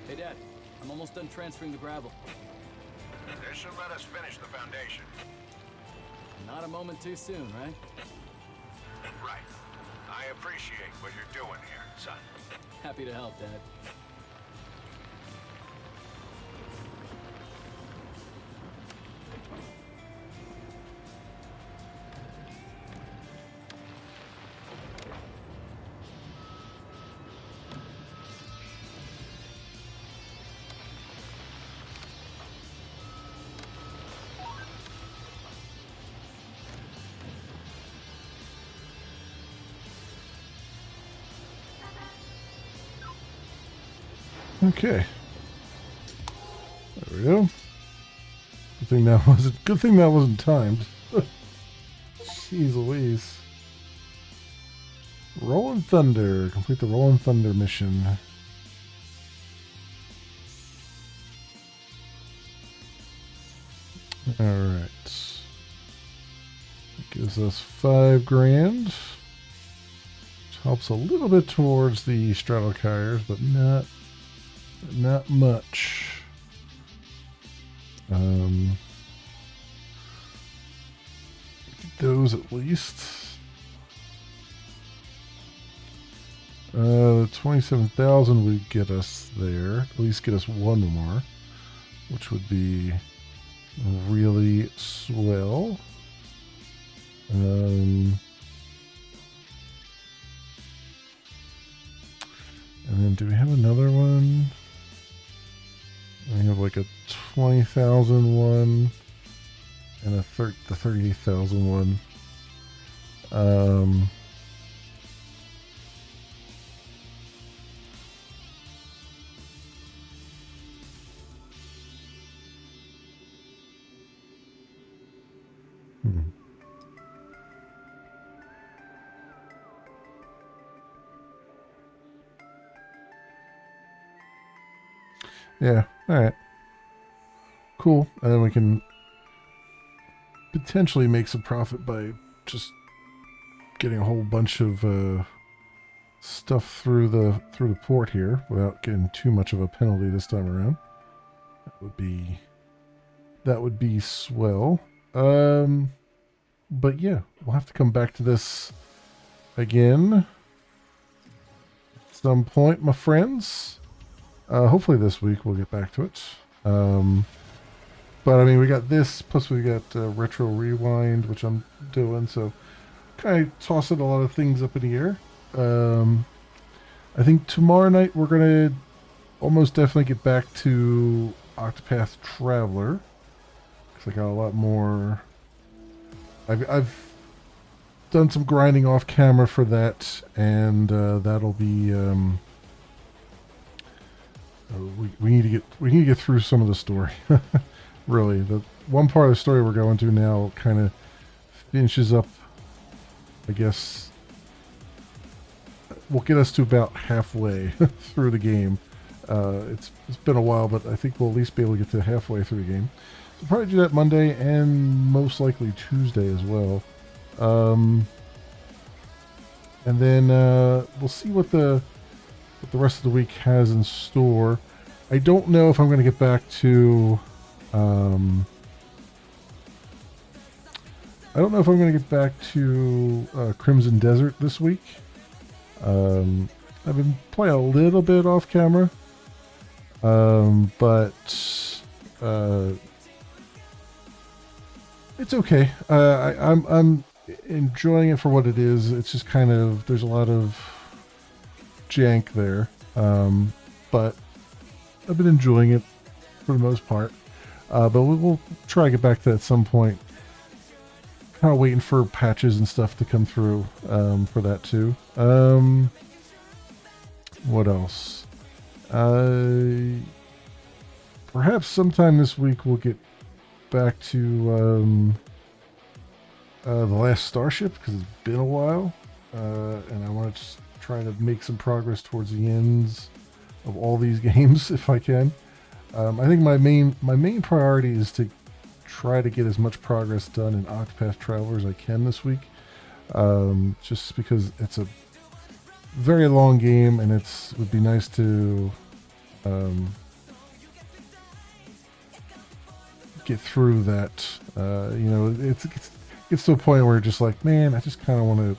Hey, Dad. I'm almost done transferring the gravel. This should let us finish the foundation. Not a moment too soon, right? Right. I appreciate what you're doing here, son. Happy to help, Dad. Okay. There we go. Good thing that wasn't timed. Jeez Louise. Rolling Thunder. Complete the Rolling Thunder mission. Alright. That gives us $5,000. Which helps a little bit towards the Stratocars, but not much. Those at least. 27,000 would get us there. At least get us one more, which would be really swell. And then do we have another one? We have like a 20,000 one and the 38,000 one. Yeah, alright. Cool. And then we can potentially make some profit by just getting a whole bunch of stuff through the port here without getting too much of a penalty this time around. That would be swell. But yeah, we'll have to come back to this again at some point, my friends. Hopefully this week we'll get back to it. But I mean, we got this, plus we got Retro Rewind, which I'm doing, so kind of tossing a lot of things up in the air. I think tomorrow night we're going to almost definitely get back to Octopath Traveler, because I got a lot more... I've done some grinding off camera for that, and that'll be... we need to get through some of the story. Really, the one part of the story we're going to now kind of finishes up, I guess. Will get us to about halfway through the game. It's been a while, but I think we'll at least be able to get to halfway through the game. So probably do that Monday and most likely Tuesday as well. And then we'll see what the rest of the week has in store. I don't know if I'm going to get back to Crimson Desert this week. I've been playing a little bit off camera, but it's okay. I'm enjoying it for what it is. It's just kind of, there's a lot of jank there, but I've been enjoying it for the most part. But we'll try to get back to that at some point. Kind of waiting for patches and stuff to come through for that too. What else? Perhaps sometime this week we'll get back to the last Starship, because it's been a while, and I want to just try to make some progress towards the ends of all these games if I can. I think my main priority is to try to get as much progress done in Octopath Traveler as I can this week, just because it's a very long game, and it would be nice to get through that. It gets to a point where just like, man, I just kind of want to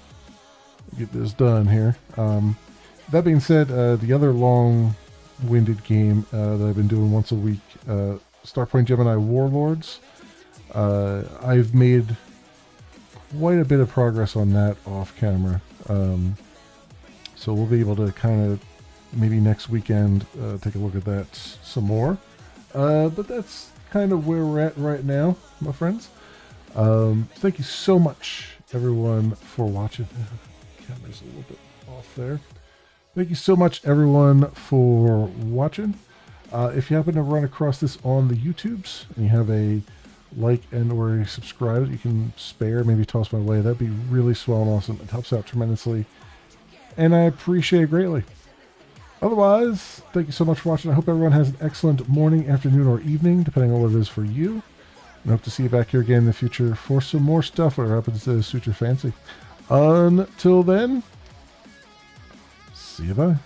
get this done here. That being said, the other long-winded game that I've been doing once a week, Starpoint Gemini Warlords. I've made quite a bit of progress on that off camera. So we'll be able to kind of maybe next weekend take a look at that some more. But that's kind of where we're at right now, my friends. Thank you so much, everyone, for watching. Camera's a little bit off there. Thank you so much, everyone, for watching. If you happen to run across this on the YouTubes and you have a like and or a subscribe that you can spare, maybe toss my way, that'd be really swell and awesome. It helps out tremendously, and I appreciate it greatly. Otherwise, thank you so much for watching. I hope everyone has an excellent morning, afternoon, or evening, depending on what it is for you. And I hope to see you back here again in the future for some more stuff, whatever happens to suit your fancy. Until then, see you, bye.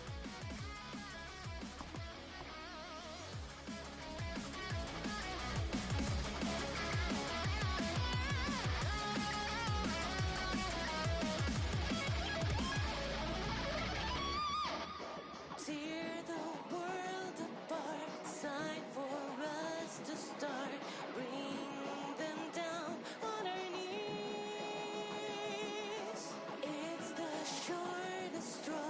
Tear the world apart, sign for us to start, bring them down on our knees. It's the shortest straw,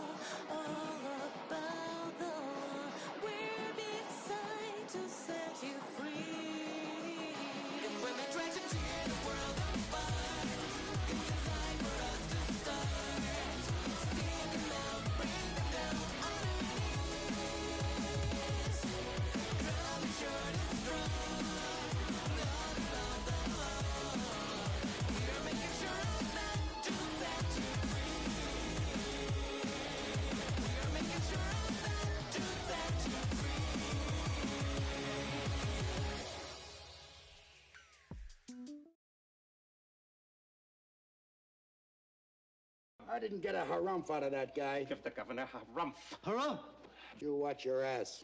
all about the law. We're beside to set you free. And when they try to tear the world apart, decide for us to start, steal them out, bring them down on our knees. Draw the shortest straw, not about the law. We're making sure of that to set you free. We're making sure of that to set you free. I didn't get a harumph out of that guy. Give the governor a rump. You watch your ass.